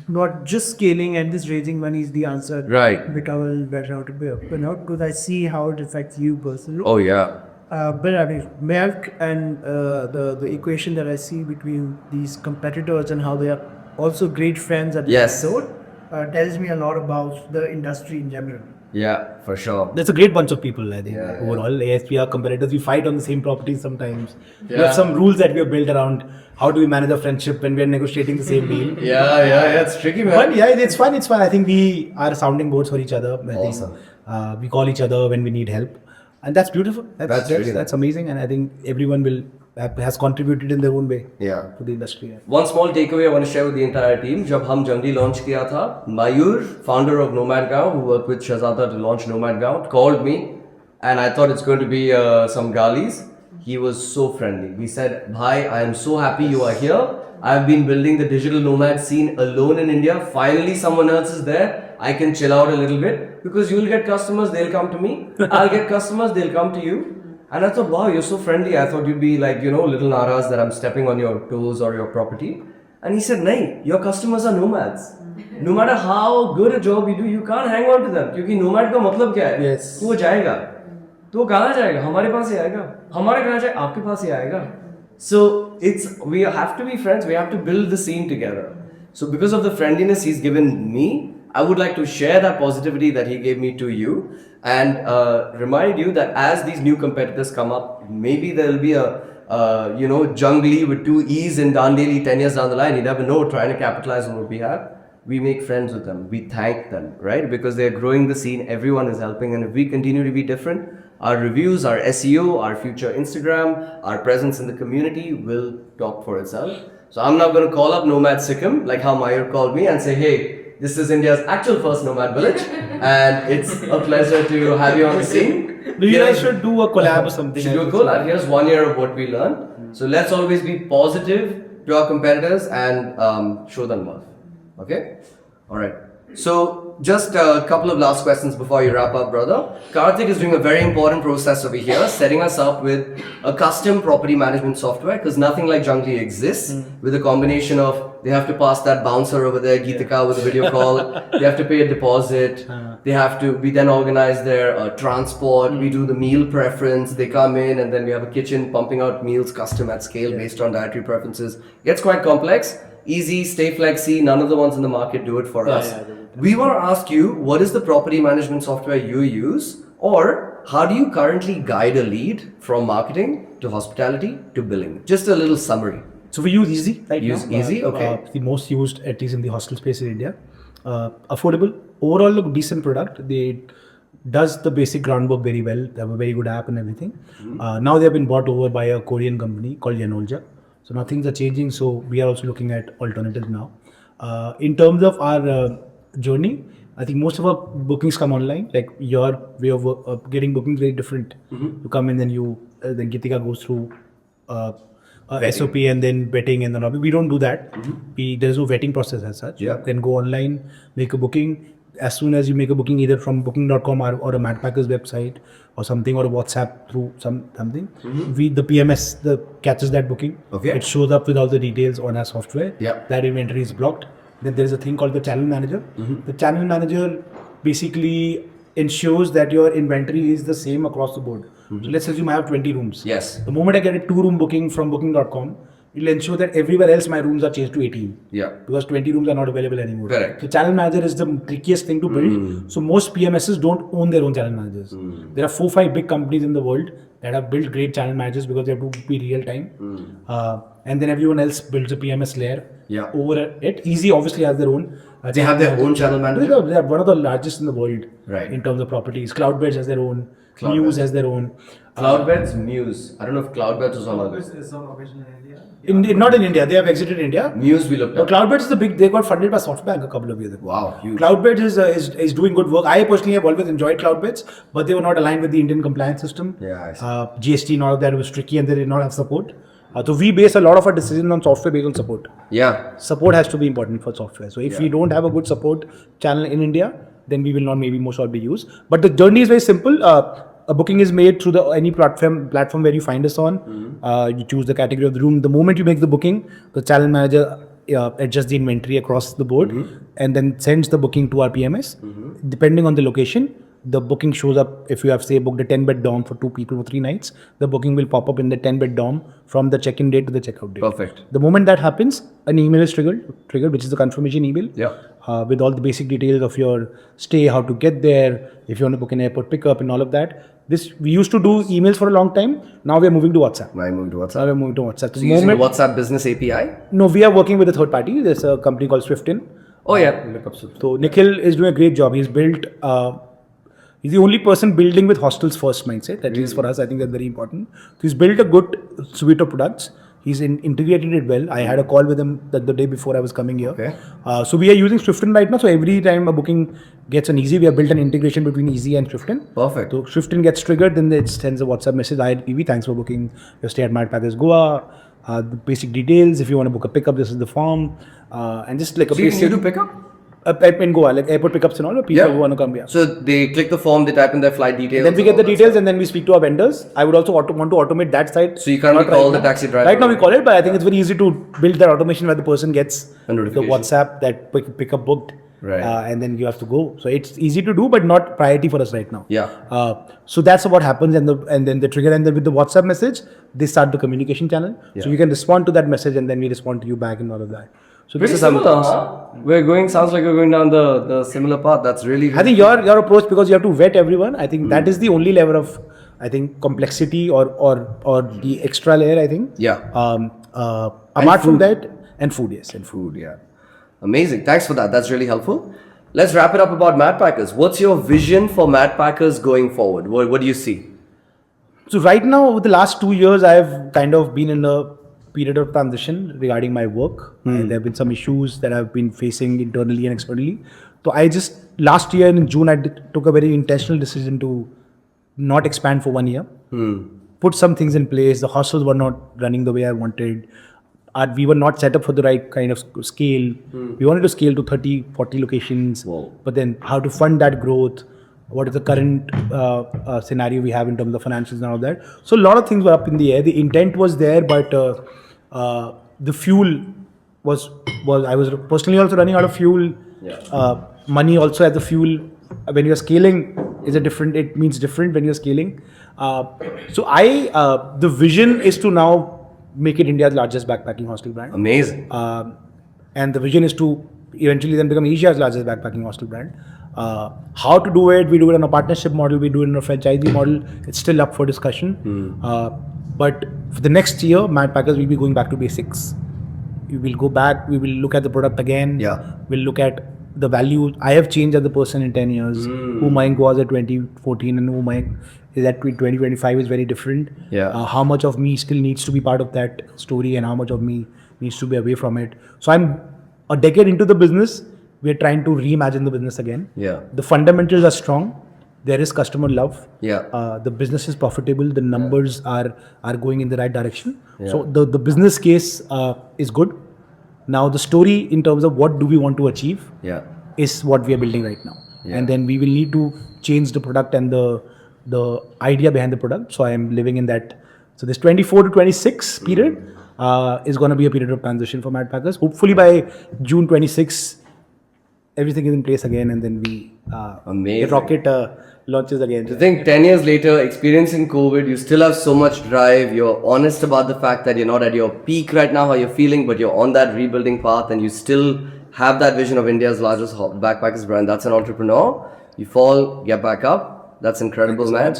S6: not just scaling and just raising money is the answer.
S1: Right.
S6: Become better how to be up. But not because I see how it affects you personally.
S1: Oh yeah.
S6: But I mean, Mayank and the equation that I see between these competitors and how they are also great friends at the
S1: Yes.
S6: episode tells me a lot about the industry in general.
S1: Yeah, for sure.
S2: There's a great bunch of people, I think.
S1: Yeah.
S2: Overall, yes, we are competitors. We fight on the same properties sometimes. We
S1: Yeah.
S2: have some rules that we have built around how do we manage a friendship when we are negotiating the same deal.
S1: Yeah. It's tricky, man.
S2: But yeah, it's fun. I think we are sounding boards for each other. I think,
S1: Awesome.
S2: we call each other when we need help. And that's beautiful.
S1: That's really
S2: that's amazing. And I think everyone has contributed in their own way
S1: Yeah.
S2: to the industry.
S1: One small takeaway I want to share with the entire team. जब हम Jungli launch किया था, Mayur, founder of Nomad Gaon, who worked with Shahzada to launch Nomad Gaon, called me, and I thought it's going to be some galis. He was so friendly. He said, "Bhai, I am so happy you are here. I've been building the digital nomad scene alone in India. Finally, someone else is there. I can chill out a little bit because you'll get customers. They'll come to me. I'll get customers. They'll come to you." And I thought, wow, you're so friendly. I thought you'd be like, little naraz that I'm stepping on your toes or your property. And he said, nahi, your customers are nomads. No matter how good a job you do, you can't hang on to them. Because nomad का मतलब क्या है?
S2: Yes.
S1: वो जाएगा. तो वो कहाँ जाएगा? हमारे पास ही आएगा. हमारे कहाँ जाए? आपके पास ही आएगा. So we have to be friends. We have to build the scene together. So because of the friendliness he's given me, I would like to share that positivity that he gave me to you and remind you that as these new competitors come up, maybe there will be a Jungli with 2 E's in Dandeli 10 years down the line. You never know, trying to capitalize on what we have. We make friends with them. We thank them, right? Because they're growing the scene. Everyone is helping. And if we continue to be different, our reviews, our SEO, our future Instagram, our presence in the community will talk for itself. So I'm not going to call up Nomad Sikkim like how Mayur called me and say, hey, this is India's actual first nomad village, and it's a pleasure to have you on the scene.
S2: You guys should do a collab or something.
S1: Should do a collab. Here's 1 year of what we learned. So let's always be positive to our competitors and show them love. Okay? All right. So just a couple of last questions before you wrap up, brother. Karthik is doing a very important process over here, setting us up with a custom property management software because nothing like Jungli exists with a combination of they have to pass that bouncer over there, Geetika, with a video call. They have to pay a deposit. We then organize their transport. We do the meal preference. They come in and then we have a kitchen pumping out meals custom at scale based on dietary preferences. Gets quite complex. Easy, stay flexi. None of the ones in the market do it for us. We want to ask you, what is the property management software you use? Or how do you currently guide a lead from marketing to hospitality to billing? Just a little summary.
S2: So we use Easy right
S1: Use
S2: now.
S1: Easy, okay.
S2: The most used, at least in the hostel space in India. Affordable. Overall, a decent product. They does the basic groundwork very well. They have a very good app and everything. Now they have been bought over by a Korean company called Yanolja. So now things are changing. So we are also looking at alternatives now. In terms of our journey, I think most of our bookings come online. Like your way of getting bookings very different. You come in and then Geetika goes through SOP and then vetting and then we don't do that. There is no vetting process as such.
S1: Yeah.
S2: Then go online, make a booking. As soon as you make a booking either from booking.com or a Madpackers website or something or a WhatsApp through something, the PMS catches that booking.
S1: Okay.
S2: It shows up with all the details on our software.
S1: Yeah.
S2: That inventory is blocked. Then there is a thing called the channel manager. The channel manager basically ensures that your inventory is the same across the board. So let's assume I have 20 rooms.
S1: Yes.
S2: The moment I get a 2-room booking from booking.com, it'll ensure that everywhere else my rooms are changed to 18.
S1: Yeah.
S2: Because 20 rooms are not available anymore.
S1: Correct.
S2: So channel manager is the trickiest thing to build. So most PMSs don't own their own channel managers. There are 4-5 big companies in the world that have built great channel managers because they have to be real time. And then everyone else builds a PMS layer over it. Easy obviously has their own.
S1: They have their own channel manager?
S2: They are one of the largest in the world
S1: Right.
S2: in terms of properties. Cloudbeds has their own. Muse has their own.
S1: Cloudbeds, Muse. I don't know if Cloudbeds was on
S5: This is some occasion in India.
S2: Not in India. They have exited India.
S1: Muse we looked
S2: But
S1: at.
S2: Cloudbeds is the big. They got funded by SoftBank a couple of years ago.
S1: Wow, huge.
S2: Cloudbeds is doing good work. I personally have always enjoyed Cloudbeds, but they were not aligned with the Indian compliance system.
S1: Yeah, I see.
S2: GST and all of that was tricky, and they did not have support. So we base a lot of our decisions on software based on support.
S1: Yeah.
S2: Support has to be important for software. So if we don't have a good support channel in India, then we will not maybe most all be used. But the journey is very simple. A booking is made through any platform where you find us on. You choose the category of the room. The moment you make the booking, the channel manager adjusts the inventory across the board and then sends the booking to our PMS. Depending on the location, the booking shows up. If you have say booked a 10-bed dorm for 2 people for 3 nights, the booking will pop up in the 10-bed dorm from the check-in date to the check-out date.
S1: Perfect.
S2: The moment that happens, an email is triggered, which is the confirmation email.
S1: Yeah.
S2: With all the basic details of your stay, how to get there, if you want to book an airport pickup and all of that. This we used to do emails for a long time. Now we are moving to WhatsApp.
S1: I moved to
S2: Now
S1: WhatsApp.
S2: we are moving to WhatsApp.
S1: So using the WhatsApp business API?
S2: No, we are working with a third party. There's a company called Swiftin.
S1: Oh yeah. Look up
S2: So Nikhil is doing a great job. He's built. He's the only person building with hostels first mindset. That is for us. I think that's very important. So he's built a good suite of products. He's integrated it well. I had a call with him the day before I was coming here.
S1: Okay.
S2: So we are using Swiftin right now. So every time a booking gets an Easy, we have built an integration between Easy and Swiftin.
S1: Perfect.
S2: So Swiftin gets triggered, then it sends a WhatsApp message. Hi, EV, thanks for booking your stay at Madpackers Goa. The basic details. If you want to book a pickup, this is the form. And just like a
S1: So you can
S2: basic
S1: do pickup?
S2: in Goa, like airport pickups and all. People who want to come here.
S1: So they click the form, they type in their flight details.
S2: Then we get
S1: and
S2: the
S1: all that
S2: details
S1: stuff.
S2: and then we speak to our vendors. I would also want to automate that side.
S1: So you currently
S2: Not
S1: call
S2: right
S1: the
S2: now.
S1: taxi driver?
S2: Right now we call it, but I think it's very easy to build that automation where the person gets
S1: A
S2: the
S1: notification.
S2: WhatsApp that pickup booked.
S1: Right.
S2: And then you have to go. So it's easy to do, but not priority for us right now.
S1: Yeah.
S2: So that's what happens, and then the trigger, and then with the WhatsApp message, they start the communication channel. So
S1: Yeah.
S2: you can respond to that message, and then we respond to you back and all of that. So
S1: Pretty
S2: this is
S1: similar, huh? Sounds like we're going down the similar path. That's really
S2: I think your approach, because you have to vet everyone. I think that is the only level of complexity or the extra layer. I think.
S1: Yeah.
S2: Apart from that, and food, yes, and food.
S1: Food, yeah. Amazing. Thanks for that. That's really helpful. Let's wrap it up about Madpackers. What's your vision for Madpackers going forward? What do you see?
S2: So right now, over the last 2 years, I have kind of been in a period of transition regarding my work. And there have been some issues that I've been facing internally and externally. So last year in June, I took a very intentional decision to not expand for 1 year. Put some things in place. The hostels were not running the way I wanted. We were not set up for the right kind of scale. We wanted to scale to 30, 40 locations.
S1: Whoa.
S2: But then how to fund that growth? What is the current scenario we have in terms of financials and all that? So a lot of things were up in the air. The intent was there, but the fuel was I was personally also running out of fuel.
S1: Yeah.
S2: Money also as the fuel. When you're scaling, it means different when you're scaling. So the vision is to now make it India's largest backpacking hostel brand.
S1: Amazing.
S2: And the vision is to eventually then become Asia's largest backpacking hostel brand. How to do it? We do it on a partnership model. We do it in a franchisee model. It's still up for discussion. But for the next year, Madpackers will be going back to basics. We will go back. We will look at the product again.
S1: Yeah.
S2: We'll look at the value. I have changed as a person in 10 years. Who Mayank was at 2014 and who Mayank is at 2025 is very different.
S1: Yeah.
S2: How much of me still needs to be part of that story and how much of me needs to be away from it. So I'm a decade into the business. We're trying to reimagine the business again.
S1: Yeah.
S2: The fundamentals are strong. There is customer love.
S1: Yeah.
S2: The business is profitable. The numbers are going in the right direction. So the business case is good. Now the story in terms of what do we want to achieve
S1: Yeah.
S2: is what we are building right now.
S1: Yeah.
S2: And then we will need to change the product and the idea behind the product. So I am living in that. So this 24 to 26 period is going to be a period of transition for Madpackers. Hopefully by June 26, everything is in place again, and then we
S1: Amazing.
S2: the rocket launches again.
S1: I think 10 years later, experiencing COVID, you still have so much drive. You're honest about the fact that you're not at your peak right now, how you're feeling, but you're on that rebuilding path and you still have that vision of India's largest backpackers brand. That's an entrepreneur. You fall, get back up. That's incredible, man.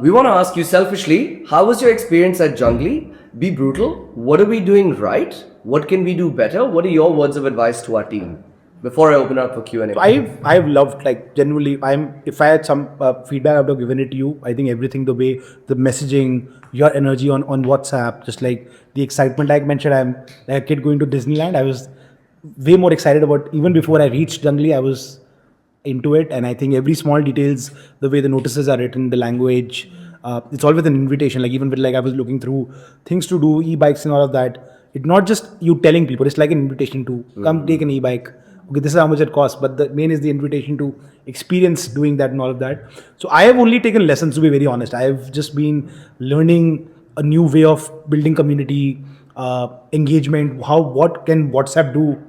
S1: We want to ask you selfishly, how was your experience at Jungli? Be brutal. What are we doing right? What can we do better? What are your words of advice to our team? Before I open up for Q&A.
S2: I've loved, like, genuinely, if I had some feedback, I would have given it to you. I think everything, the way, the messaging, your energy on WhatsApp, just like the excitement, like I mentioned, I'm like a kid going to Disneyland. I was way more excited about, even before I reached Jungli, I was into it. And I think every small details, the way the notices are written, the language, it's always an invitation. Like even with, like, I was looking through things to do, e-bikes and all of that. It's not just you telling people, it's like an invitation to come take an e-bike. Okay, this is how much it costs, but the main is the invitation to experience doing that and all of that. So I have only taken lessons, to be very honest. I have just been learning a new way of building community, engagement, what can WhatsApp do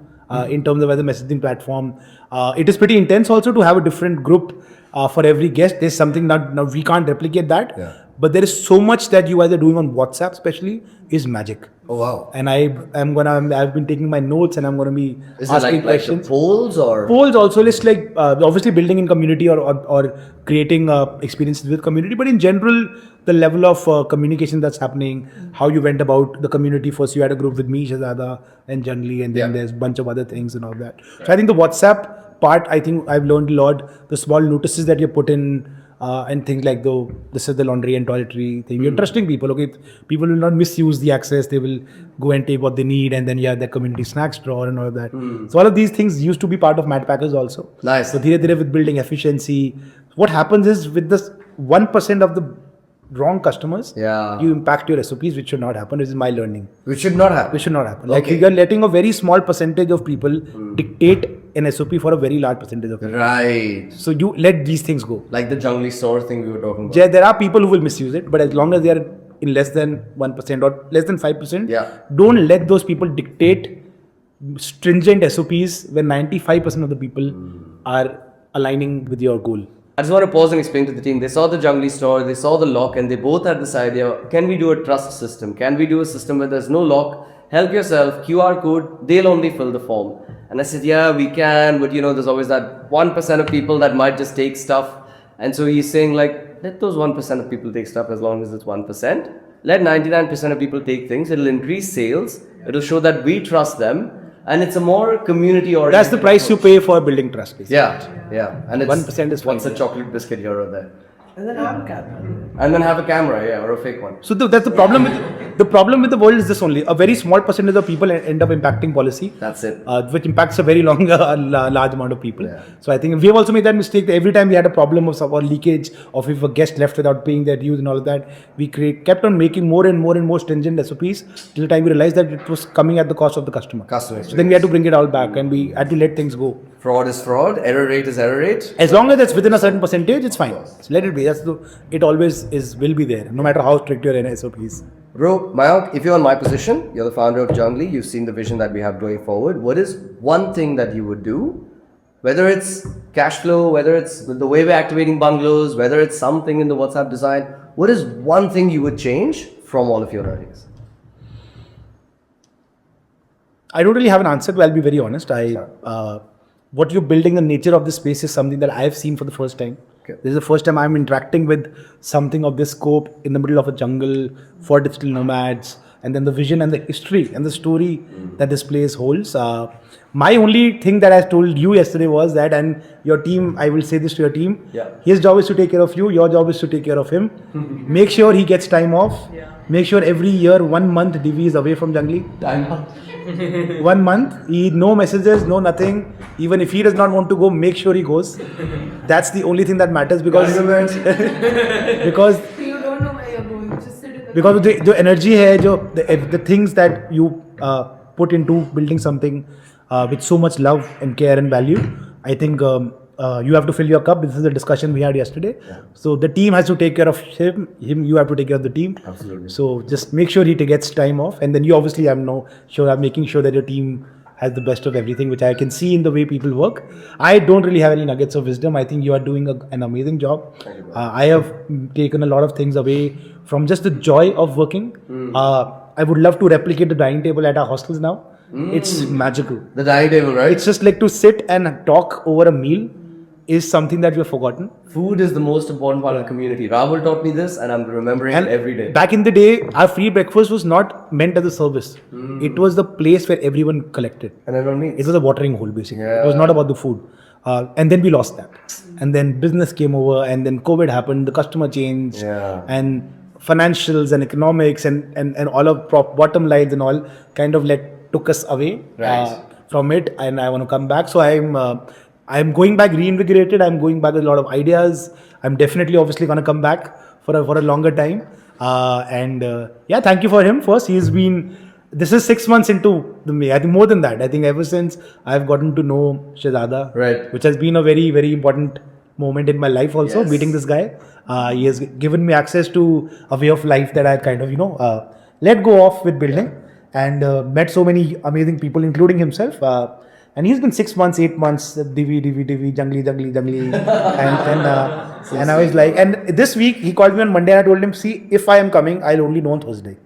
S2: in terms of as a messaging platform. It is pretty intense also to have a different group for every guest. There's something that now we can't replicate that. But there is so much that you guys are doing on WhatsApp, especially, is magic.
S1: Oh wow!
S2: And I've been taking my notes, and I'm gonna be
S1: Is it
S2: asking
S1: like
S2: questions.
S1: the polls or?
S2: Polls also, it's like obviously building in community or creating experiences with community, but in general, the level of communication that's happening, how you went about the community. First, you had a group with me, Shahzada, and Jungli, and then there's a bunch of other things and all that. So I think the WhatsApp part, I think I've learned a lot. The small notices that you put in. And things like this is the laundry and toiletry thing. You're trusting people. Okay, people will not misuse the access. They will go and take what they need, and then you have the community snacks drawer and all of that. So all of these things used to be part of Madpackers also.
S1: Nice.
S2: So dhire with building efficiency, what happens is with this 1% of the wrong customers, you impact your SOPs, which should not happen. This is my learning.
S1: Which should not happen.
S2: Which should not happen. Like you're letting a very small percentage of people dictate an SOP for a very large percentage of people.
S1: Right.
S2: So you let these things go.
S1: Like the Jungli store thing we were talking about.
S2: There are people who will misuse it, but as long as they are in less than 1% or less than 5%, don't let those people dictate stringent SOPs when 95% of the people are aligning with your goal.
S1: I just want to pause and explain to the team. They saw the Jungli store, they saw the lock, and they both had this idea. Can we do a trust system? Can we do a system where there's no lock? Help yourself, QR code, they'll only fill the form. And I said, yeah, we can, but there's always that 1% of people that might just take stuff. And so he's saying, like, let those 1% of people take stuff as long as it's 1%. Let 99% of people take things. It'll increase sales. It'll show that we trust them. And it's a more community-oriented.
S2: That's the price you pay for building trust, basically.
S1: Yeah. And it's
S2: 1% is
S1: what's
S2: fine.
S1: a chocolate biscuit here or there.
S6: And then have a camera.
S1: And then have a camera, or a fake one.
S2: So that's the problem with the world is this only. A very small percentage of people end up impacting policy.
S1: That's it.
S2: Which impacts a very large amount of people. So I think we have also made that mistake. Every time we had a problem of or leakage, of if a guest left without paying their dues and all of that, we kept on making more and more stringent SOPs till the time we realized that it was coming at the cost of the customer. So then we had to bring it all back, and we had to let things go.
S1: Fraud is fraud. Error rate is error rate.
S2: As long as it's within a certain percentage, it's fine. So let it be. It always will be there, no matter how strict your SOPs.
S1: Bro, Mayank, if you're in my position, you're the founder of Jungli, you've seen the vision that we have going forward. What is one thing that you would do? Whether it's cash flow, whether it's the way we're activating bungalows, whether it's something in the WhatsApp design, what is one thing you would change from all of your learnings?
S2: I don't really have an answer, but I'll be very honest. What you're building, the nature of this space is something that I've seen for the first time. This is the first time I'm interacting with something of this scope in the middle of a jungle for digital nomads, and then the vision and the history and the story that this place holds. My only thing that I told you yesterday was that, and your team, I will say this to your team, his job is to take care of you, your job is to take care of him. Make sure he gets time off. Make sure every year, 1 month, Divi is away from Jungli. 1 month, no messages, no nothing. Even if he does not want to go, make sure he goes. That's the only thing that matters, because because
S4: You don't know where you're going. Just sit in the
S2: because the energy hai, the things that you put into building something with so much love and care and value, I think you have to fill your cup. This is the discussion we had yesterday. So the team has to take care of him, you have to take care of the team.
S1: Absolutely.
S2: So just make sure he gets time off, and then you obviously I'm making sure that your team has the best of everything, which I can see in the way people work. I don't really have any nuggets of wisdom. I think you are doing an amazing job. I have taken a lot of things away from just the joy of working. I would love to replicate the dining table at our hostels now. It's magical.
S1: The dining table, right?
S2: It's just like to sit and talk over a meal is something that we have forgotten.
S1: Food is the most important part of the community. Rahul taught me this, and I'm remembering it every day.
S2: Back in the day, our free breakfast was not meant as a service. It was the place where everyone collected.
S1: And everyone meets.
S2: It was a watering hole, basically.
S1: Yeah.
S2: It was not about the food. And then we lost that. And then business came over, and then COVID happened, the customer changed, and financials and economics and all of bottom lines and all kind of took us away from it. And I want to come back. So I'm going back reinvigorated. I'm going back with a lot of ideas. I'm definitely obviously going to come back for a longer time. Thank you for him first. This is 6 months into the I think more than that. I think ever since I've gotten to know Shehzada,
S1: Right.
S2: which has been a very, very important moment in my life also, meeting this guy. He has given me access to a way of life that I kind of, let go of with building, and met so many amazing people, including himself. And he's been 6 months, 8 months, Divi, Jungli. And I was like, and this week he called me on Monday and I told him, see, if I am coming, I'll only know on Thursday.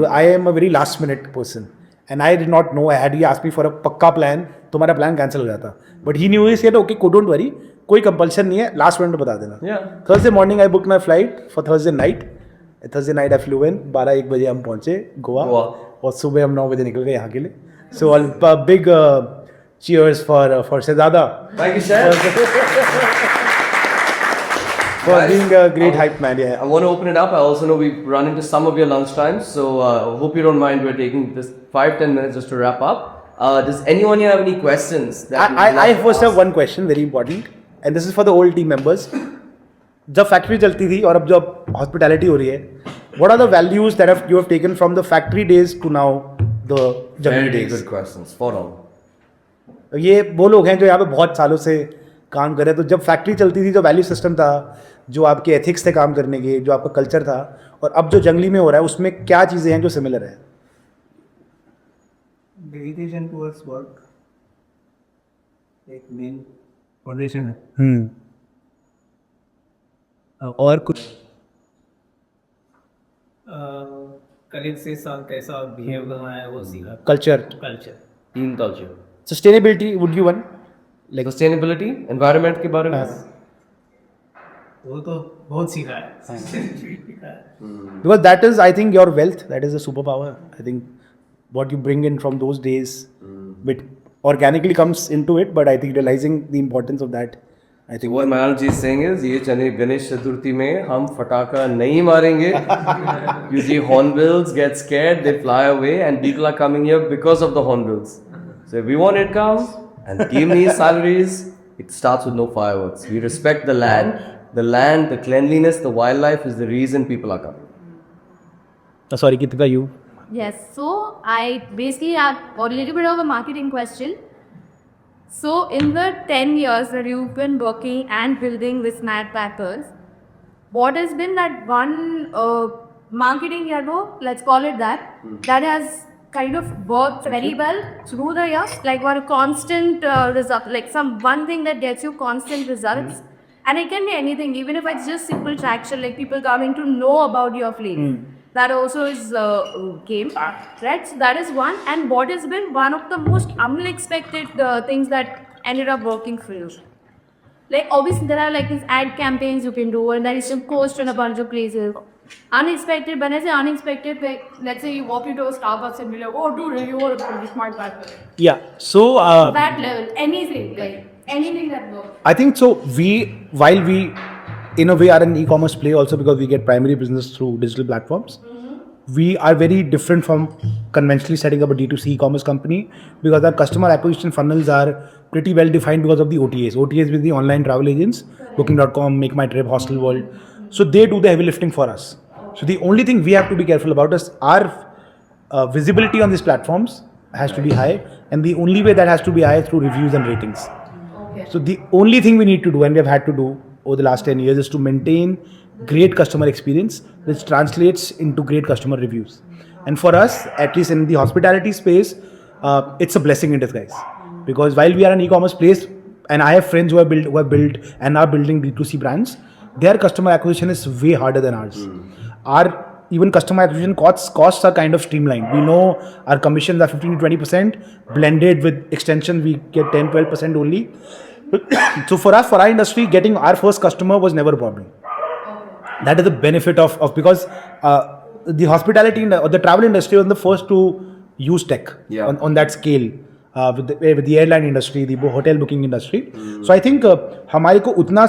S2: I am a very last minute person. And I did not know, had he asked me for a pakka plan, तुम्हारा plan cancel हो जाता. But he knew, he said, okay, don't worry, कोई compulsion नहीं है, last minute बता देना.
S1: Yeah.
S2: Thursday morning I booked my flight for Thursday night. Thursday night I flew in, 12-1 बजे हम पहुँचे गोवा. और सुबह हम 9 बजे निकल गए यहाँ के लिए. So a big cheers for Shehzada.
S1: Thank you, Chef.
S2: For
S1: Guys,
S2: being a great hype man, yeah.
S1: I want to open it up. I also know we've run into some of your lunch times, so hope you don't mind. We're taking this 5-10 minutes just to wrap up. Does anyone here have any questions?
S2: I first have one question, very important, and this is for the old team members. जब factory चलती थी और अब जब hospitality हो रही है, what are the values that you have taken from the factory days to now the Jungli
S1: Very
S2: days?
S1: good questions. Spot on.
S2: ये वो लोग हैं जो यहाँ पे बहुत सालों से काम कर रहे हैं. तो जब फैक्ट्री चलती थी, जो वैल्यू सिस्टम था, जो आपके एथिक्स थे काम करने के, जो आपका कल्चर था, और अब जो जंगली में हो रहा है, उसमें क्या चीज़ें हैं जो सिमिलर है?
S6: Dedication towards work, एक main foundation है. और कुछ
S5: कलीग से साथ कैसा बिहेव करना है वो सीखा.
S2: Culture,
S1: Team culture.
S2: Sustainability would you one
S1: Like sustainability, environment के बारे में.
S5: वो तो बहुत सीखा है.
S2: Because that is, I think, your wealth. That is a superpower. I think what you bring in from those days, but organically comes into it. But I think realizing the importance of that, I think.
S1: What Mayank ji is saying is, ये Ganesh Chaturthi में हम फटाका नहीं मारेंगे. Usually hornbills get scared, they fly away, and people are coming here because of the hornbills. So if we want income and the team needs salaries, it starts with no fireworks. We respect the land. The cleanliness, the wildlife is the reason people are coming.
S2: Sorry, Kitika, you.
S7: Yes, so I basically have a little bit of a marketing question. So in the 10 years that you've been working and building this Madpackers, what has been that one marketing hero, let's call it that, that has kind of worked very well through the years, like one constant result, like one thing that gets you constant results. And it can be anything, even if it's just simple traction, like people coming to know about your place. That also is game, right? So that is one. And what has been one of the most unexpected things that ended up working for you? Like obviously there are like these ad campaigns you can do, and there is some cost in a bunch of places. Unexpected, when I say unexpected, like let's say you walk into a Starbucks and be like, oh dude, you are a smart partner.
S2: Yeah. So
S7: That level, anything, like anything that works.
S2: I think so. While we in a way are an e-commerce play also because we get primary business through digital platforms. We are very different from conventionally setting up a D2C e-commerce company because our customer acquisition funnels are pretty well defined because of the OTAs. OTAs with the online travel agents, Booking.com, Make My Trip, Hostel World. So they do the heavy lifting for us. So the only thing we have to be careful about is our visibility on these platforms has to be high, and the only way that has to be high is through reviews and ratings. So the only thing we need to do, and we have had to do over the last 10 years, is to maintain great customer experience, which translates into great customer reviews. And for us, at least in the hospitality space, it's a blessing in disguise. Because while we are an e-commerce place, and I have friends who have built and are building D2C brands, their customer acquisition is way harder than ours. Our even customer acquisition costs are kind of streamlined. We know our commissions are 15 to 20%. Blended with extension, we get 10-12% only. So for us, for our industry, getting our first customer was never a problem. That is the benefit of because the hospitality or the travel industry was the first to use tech on that scale. With the airline industry, the hotel booking industry. So I think हमारे को उतना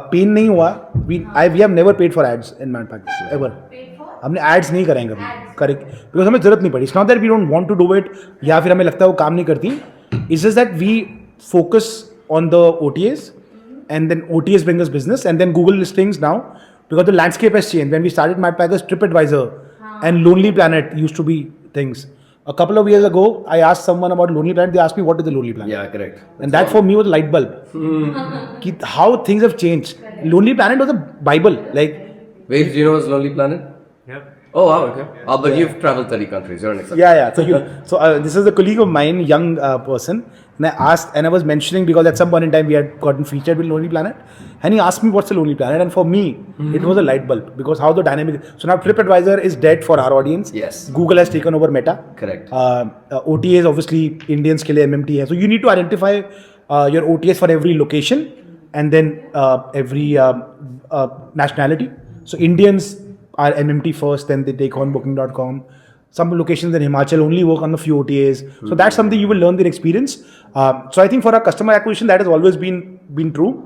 S2: pain नहीं हुआ. We have never paid for ads in Madpackers ever. हमने ads नहीं करेंगे कभी. Correct. Because हमें जरूरत नहीं पड़ी. It's not that we don't want to do it या फिर हमें लगता है वो काम नहीं करती. It's just that we focus on the OTAs and then OTAs bring us business and then Google listings now because the landscape has changed. When we started Madpackers, TripAdvisor and Lonely Planet used to be things. A couple of years ago, I asked someone about Lonely Planet. They asked me, what is the Lonely Planet?
S1: Yeah, correct.
S2: And that for me was a light bulb. How things have changed. Lonely Planet was a Bible. Like,
S1: Wait, do you know what's Lonely Planet?
S5: Yeah.
S1: Oh, wow, okay. But you've traveled 30 countries. You're an exception.
S2: yeah. So this is a colleague of mine, young person. And I asked, and I was mentioning because at some point in time we had gotten featured with Lonely Planet. And he asked me, what's the Lonely Planet? And for me, it was a light bulb because how the dynamic. So now TripAdvisor is dead for our audience.
S1: Yes.
S2: Google has taken over Meta.
S1: Correct.
S2: OTAs obviously Indians के लिए MMT है. So you need to identify your OTAs for every location and then every nationality. So Indians are MMT first, then they take on Booking.com. Some locations in Himachal only work on a few OTAs. So that's something you will learn their experience. So I think for our customer acquisition, that has always been true.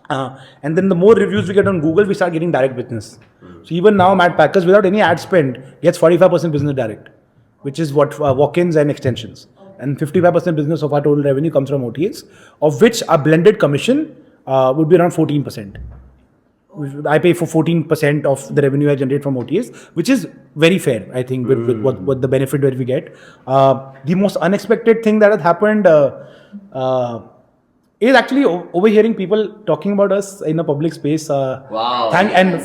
S2: And then the more reviews we get on Google, we start getting direct business. So even now, Madpackers, without any ad spend, gets 45% business direct, which is what walk-ins and extensions. And 55% business of our total revenue comes from OTAs, of which our blended commission would be around 14%. I pay for 14% of the revenue I generate from OTAs, which is very fair, I think, with what the benefit that we get. The most unexpected thing that has happened is actually overhearing people talking about us in a public space.
S1: Wow.
S2: And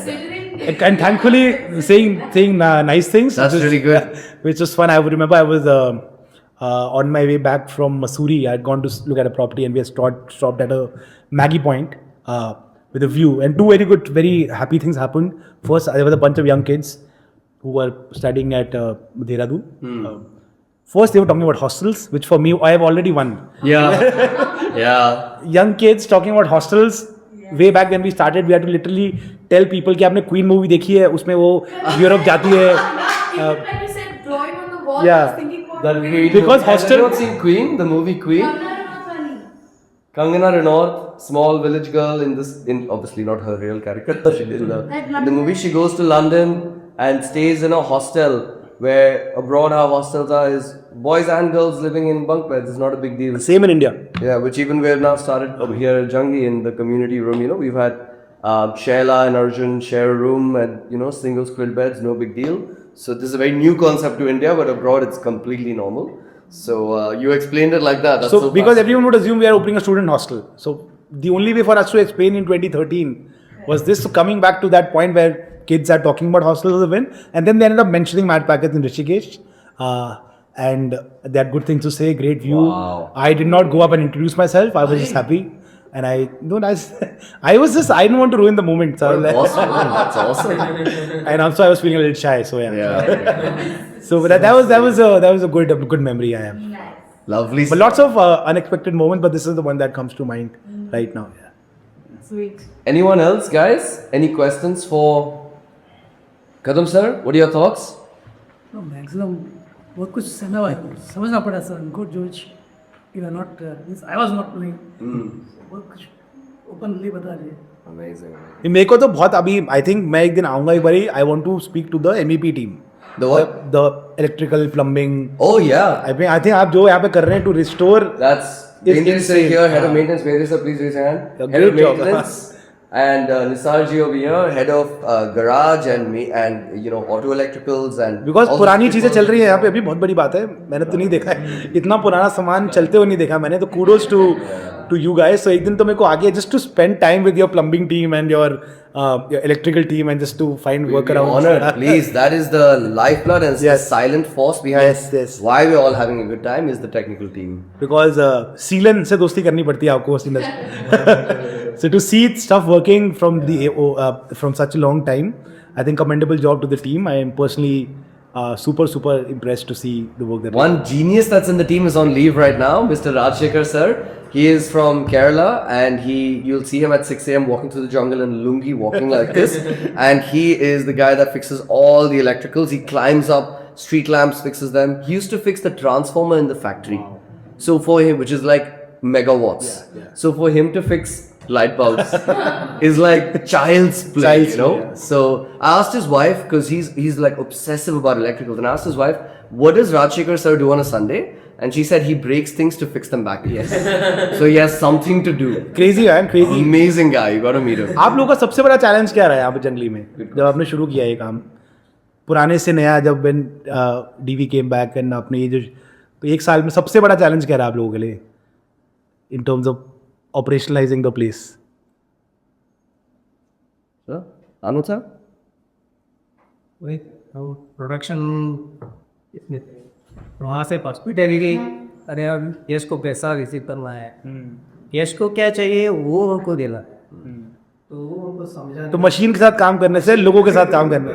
S2: thankfully saying nice things.
S1: That's really good.
S2: Which was fun. I remember I was on my way back from Missouri. I had gone to look at a property and we had stopped at a Maggie Point. With a view, and two very good, very happy things happened. First, there was a bunch of young kids who were studying at Dehradun. First, they were talking about hostels, which for me, I have already won.
S1: Yeah. Yeah.
S2: Young kids talking about hostels. Way back when we started, we had to literally tell people कि आपने Queen movie देखी है, उसमें वो Europe जाती है.
S4: Even when you said drawing on the wall, I
S2: Yeah.
S4: was thinking about
S1: That
S4: Queen.
S2: Because
S1: Have
S2: hostel-
S1: you not seen Queen, the movie Queen? Kangana Ranaut, small village girl in obviously not her real character. In the movie, she goes to London and stays in a hostel where abroad how hostels are is boys and girls living in bunk beds. It's not a big deal.
S2: Same in India.
S1: Yeah, which even we have now started over here at Jungli in the community room. You know, we've had Shaila and Arjun share a room and single split beds, no big deal. So this is a very new concept to India, but abroad it's completely normal. So you explained it like that. That's
S2: So because
S1: fast.
S2: everyone would assume we are opening a student hostel. So the only way for us to explain in 2013 was this. So coming back to that point where kids are talking about hostels as a win, and then they ended up mentioning Madpackers in Rishikesh. And they had good things to say, great view.
S1: Wow.
S2: I did not go up and introduce myself. I was just happy. And I didn't want to ruin the moment. So I was like,
S1: Awesome. That's awesome.
S2: and also I was feeling a little shy. So yeah.
S1: Yeah.
S2: So that was a good memory I have.
S1: Lovely.
S2: But lots of unexpected moments, but this is the one that comes to mind right now. Yeah.
S3: Sweet.
S1: Anyone else, guys? Any questions for Kadam sir? What are your thoughts?
S8: No, maximum बहुत कुछ समझना पड़ा sir उनको जो you are not I was not doing बहुत कुछ openly बता दिए.
S1: Amazing.
S2: मेरे को तो बहुत अभी I think मैं एक दिन आऊँगा एक बारी. I want to speak to the MEP team.
S1: The what?
S2: The electrical plumbing.
S1: Oh yeah.
S2: I think आप जो यहाँ पे कर रहे हैं to restore.
S1: That's
S2: It's
S1: Indra sir
S2: insane.
S1: here, head of maintenance. Mehdi sir, please raise your hand.
S2: Yeah,
S1: Head of
S2: great job.
S1: maintenance. And Nisar ji over here, head of garage and auto electricals and.
S2: Because
S1: all
S2: पुरानी
S1: these
S2: चीजें
S1: people.
S2: चल रही है यहाँ पे अभी बहुत बड़ी बात है. मैंने तो नहीं देखा है. इतना पुराना सामान चलते हुए नहीं देखा मैंने. तो kudos to to you guys. So एक दिन तो मेरे को आगे just to spend time with your plumbing team and your electrical team and just to find workarounds.
S1: Honored, please. That is the lifeblood and it's the silent force behind
S2: Yes.
S1: why we're all having a good time is the technical team.
S2: Because Sealan से दोस्ती करनी पड़ती है आपको उस industry. So to see stuff working from from such a long time, I think commendable job to the team. I am personally super impressed to see the work that
S1: One genius that's in the team is on leave right now, Mr. Rajshekhar sir. He is from Kerala and you'll see him at 6 a.m. walking through the jungle in lungi, walking like this. And he is the guy that fixes all the electricals. He climbs up street lamps, fixes them. He used to fix the transformer in the factory. So for him, which is like megawatts. So for him to fix light bulbs is like child's play, you know.
S2: Yeah.
S1: So I asked his wife because he's like obsessive about electricals, and I asked his wife, "What does Rajshekhar sir do on a Sunday?" And she said he breaks things to fix them back. Yes. So he has something to do.
S2: crazy man, crazy.
S1: Amazing guy. You got to meet him.
S2: आप लोगों का सबसे बड़ा challenge क्या रहा है यहाँ पे जंगली में जब आपने शुरू किया ये काम पुराने से नया जब when DV came back and आपने ये जो तो एक साल में सबसे बड़ा चैलेंज क्या रहा आप लोगों के लिए in terms of operationalizing the place?
S1: Sir, Anu sir?
S5: वही प्रोडक्शन वहाँ से हॉस्पिटैलिटी अरे अब यश को पैसा रिसीव करना है यश को क्या चाहिए वो हमको देना है तो वो हमको समझा
S2: तो मशीन के साथ काम करने से लोगों के साथ काम करना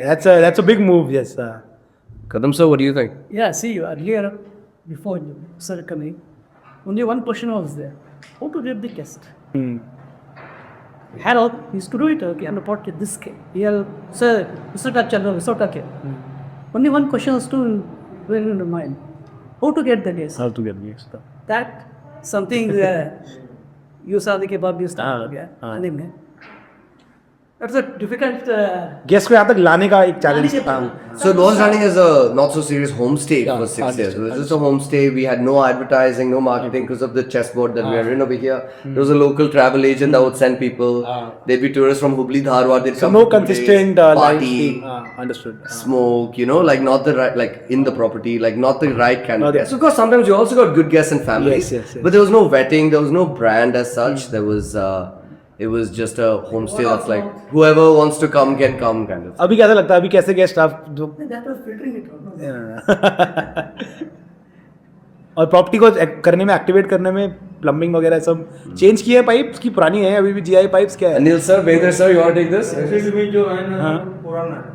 S2: that's a big move. Yes.
S1: Kadam sir, what do you think?
S8: Yeah, see, earlier, before you started coming, only one question was there. How to get the guest? Harold used to do it, okay, and report it this came. Here, sir, Mr. Channel, Mr. Okay. Only one question was to very in the mind. How to get the guest?
S2: How to get the guest?
S8: That something you saw the kebab you start. Yeah. That's a difficult.
S2: Guest को यहाँ तक लाने का एक challenge था.
S1: So it was running as a not so serious homestay for 6 years. It was just a homestay. We had no advertising, no marketing because of the chessboard that we are in over here. There was a local travel agent that would send people. There'd be tourists from Hubli, Dharwad. They'd
S2: So
S1: come
S2: no
S1: for 2
S2: consistent
S1: days, party,
S2: understood.
S1: smoke. You know, like not the right, like in the property, like not the right kind of
S2: Okay.
S1: guests. Of course, sometimes you also got good guests and families.
S2: Yes.
S1: But there was no vetting. There was no brand as such. There was. It was just a homestay that's like whoever wants to come can come kind of.
S2: अभी कैसा लगता है अभी कैसे guest आप जो
S8: That was filtering it.
S2: और property को करने में एक्टिवेट करने में प्लम्बिंग वगैरह सब चेंज किए पाइप्स की पुरानी है अभी भी जीआई पाइप्स क्या है
S1: Anil sir, Vedar sir, you want to take this?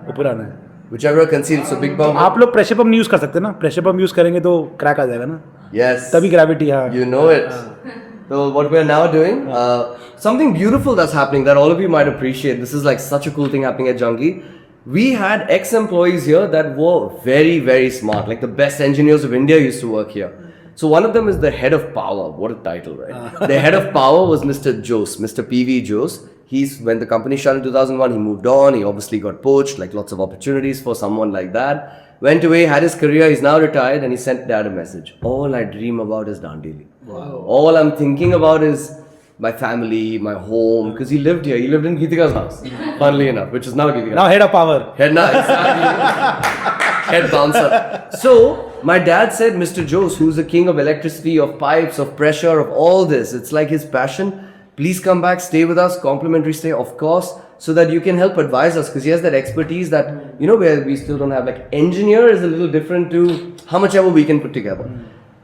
S2: वो पुराना है.
S1: Whichever conceals. So big bomb.
S2: आप लोग प्रेशर पंप यूज कर सकते हैं ना प्रेशर पंप यूज करेंगे तो क्रैक आ जाएगा ना
S1: Yes.
S2: तभी ग्रेविटी हाँ
S1: You know it. So what we're now doing, something beautiful that's happening that all of you might appreciate. This is like such a cool thing happening at Jungli. We had ex-employees here that were very, very smart. Like the best engineers of India used to work here. So one of them is the head of power. What a title, right? The head of power was Mr. Jose, Mr. PV Jose. When the company shut in 2001, he moved on. He obviously got poached, like lots of opportunities for someone like that. Went away, had his career, he's now retired, and he sent dad a message. All I dream about is Dandeli. Wow. All I'm thinking about is my family, my home, because he lived here. He lived in Geetika's house, funnily enough, which is now Geetika's.
S2: now head of power
S1: Head bouncer. So, my dad said, Mr. Jose, who's the king of electricity, of pipes, of pressure, of all this, it's like his passion. Please come back, stay with us, complimentary stay, of course, so that you can help advise us, because he has that expertise that, you know, where we still don't have. Like, engineer is a little different to how much ever we can put together.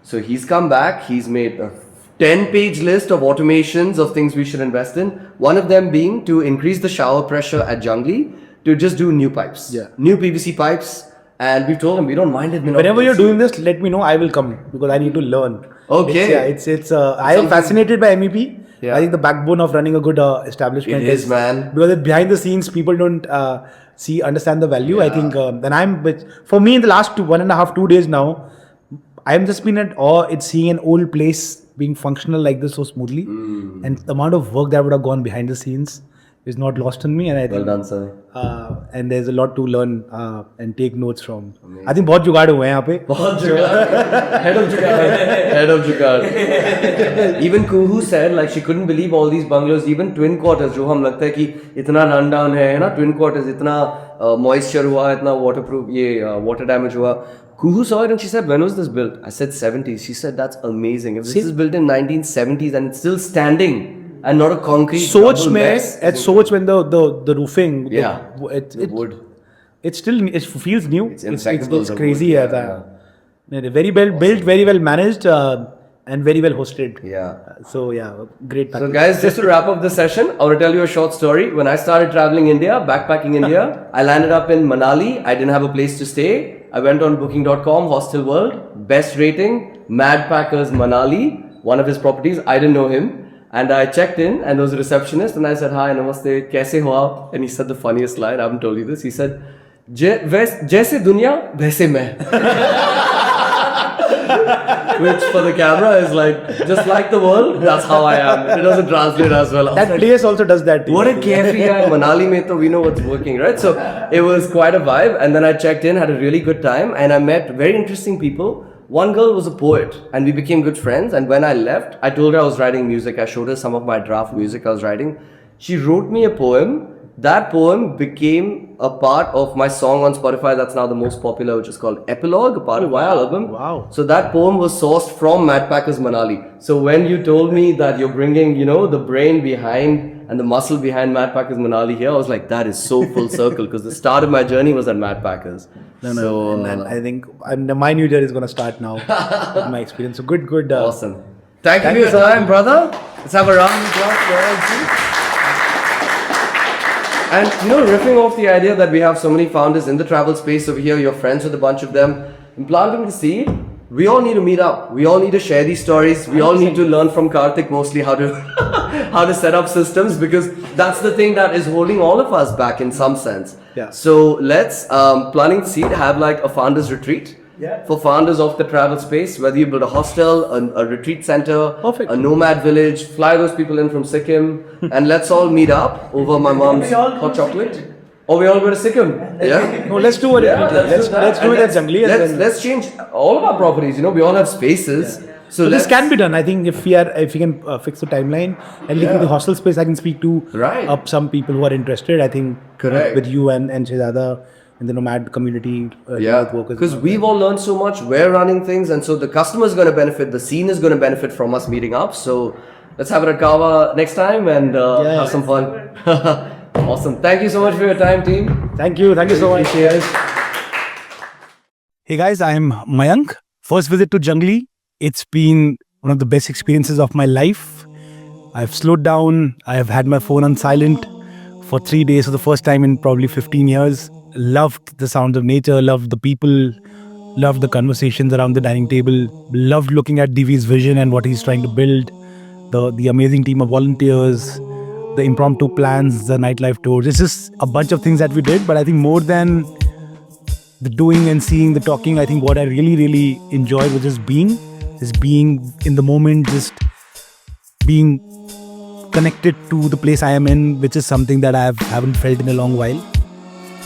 S1: So, he's come back, he's made a 10-page list of automations of things we should invest in. One of them being to increase the shower pressure at Jungli to just do new pipes.
S2: Yeah.
S1: New PVC pipes. And we told him we don't mind it.
S2: whenever you're doing this let me know I will come because I need to learn.
S1: Okay.
S2: It's I am fascinated by MEP.
S1: Yeah.
S2: I think the backbone of running a good establishment
S1: It is, man.
S2: because behind the scenes people don't understand the value. I think for me in the last 1.5-2 days now I'm just been at awe at seeing an old place being functional like this so smoothly and the amount of work that would have gone behind the scenes is not lost on me and I think
S1: Well done, sir.
S2: and there's a lot to learn and take notes from. I think बहुत जुगाड़ हुए हैं यहाँ पे.
S1: बहुत जुगाड़. Head of jugaad. Head of jugaad. Even Kuhu said like she couldn't believe all these bungalows, even twin quarters जो हम लगता है कि इतना rundown है ना twin quarters इतना moisture हुआ इतना waterproof ये water damage हुआ Kuhu saw it and she said, when was this built? I said 70s. She said, that's amazing. If this is built in 1970s and it's still standing and not a concrete
S2: Soch
S1: rubble
S2: mein,
S1: mess,
S2: at Soch when the roofing,
S1: the wood.
S2: it feels new. It's
S1: impeccable, the
S2: crazy.
S1: wood,
S2: Very well built, very well managed, and very well hosted.
S1: Yeah.
S2: So great package.
S1: So guys, just to wrap up the session, I want to tell you a short story. When I started traveling India, backpacking India, I landed up in Manali. I didn't have a place to stay. I went on booking.com, Hostel World, best rating, Madpackers Manali, one of his properties. I didn't know him. And I checked in and there was a receptionist and I said, hi, namaste, kaise ho aap? And he said the funniest line, I haven't told you this. He said, jaise dunya, waise main. Which for the camera is like, just like the world, that's how I am. It doesn't translate as well.
S2: That place also does that.
S1: What a carefree guy. Manali mein to we know what's working, right? So it was quite a vibe. And then I checked in, had a really good time, and I met very interesting people. One girl was a poet, and we became good friends. And when I left, I told her I was writing music. I showed her some of my draft music I was writing. She wrote me a poem. That poem became a part of my song on Spotify that's now the most popular, which is called Epilogue, a part of my album.
S2: Wow.
S1: So that poem was sourced from Madpackers Manali. So when you told me that you're bringing, the brain behind and the muscle behind Madpackers Manali here, I was like, that is so full circle because the start of my journey was at Madpackers.
S2: And I think my new journey is going to start now with my experience. So good.
S1: Awesome. Thank you for your time, brother. Let's have a round of applause for all. And riffing off the idea that we have so many founders in the travel space over here, you're friends with a bunch of them, in planting the seed, we all need to meet up. We all need to share these stories. We all need to learn from Karthik mostly how to how to set up systems because that's the thing that is holding all of us back in some sense.
S2: Yeah.
S1: So let's planting the seed have like a founders retreat.
S2: Yeah.
S1: For founders of the travel space, whether you build a hostel, a retreat center,
S2: Perfect.
S1: a nomad village, fly those people in from Sikkim, and let's all meet up over my mom's hot chocolate. Or we all go to Sikkim. Yeah.
S2: No, let's do it. Let's do it at Jungli.
S1: Let's change all of our properties. We all have spaces.
S2: So this can be done. I think if we can fix the timeline and link the hostel space, I can speak to some people who are interested. I think
S1: Correct.
S2: With you and Shehzada in the nomad community.
S1: Because we've all learned so much. We're running things, and so the customer is going to benefit. The scene is going to benefit from us meeting up. So let's have it at Kawa next time and have some fun. Awesome. Thank you so much for your time, team.
S2: Thank you so much. Cheers. Hey guys, I'm Mayank. First visit to Jungli. It's been one of the best experiences of my life. I've slowed down. I have had my phone on silent for 3 days for the first time in probably 15 years. Loved the sounds of nature, loved the people, loved the conversations around the dining table, loved looking at Divi's vision and what he's trying to build, the amazing team of volunteers, the impromptu plans, the nightlife tours. It's just a bunch of things that we did, but I think more than the doing and seeing, the talking, I think what I really, really enjoyed was just being in the moment, just being connected to the place I am in, which is something that I haven't felt in a long while.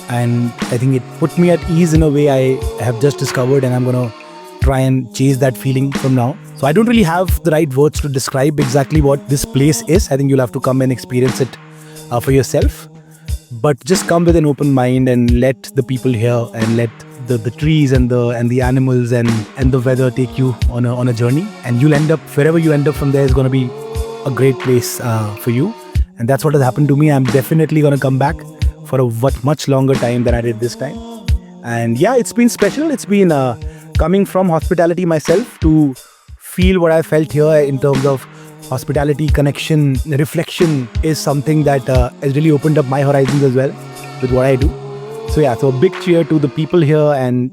S2: And I think it put me at ease in a way I have just discovered, and I'm going to try and chase that feeling from now. So I don't really have the right words to describe exactly what this place is. I think you'll have to come and experience it for yourself. But just come with an open mind and let the people here and let the trees and the animals and the weather take you on a journey. And you'll end up, wherever you end up from there is going to be a great place for you. And that's what has happened to me. I'm definitely going to come back for a much longer time than I did this time. And yeah, it's been special. It's been coming from hospitality myself to feel what I felt here in terms of hospitality, connection, reflection is something that has really opened up my horizons as well with what I do. So yeah, so a big cheer to the people here and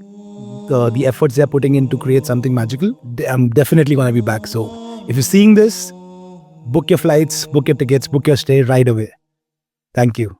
S2: the efforts they're putting in to create something magical. I'm definitely going to be back. So if you're seeing this, book your flights, book your tickets, book your stay right away. Thank you.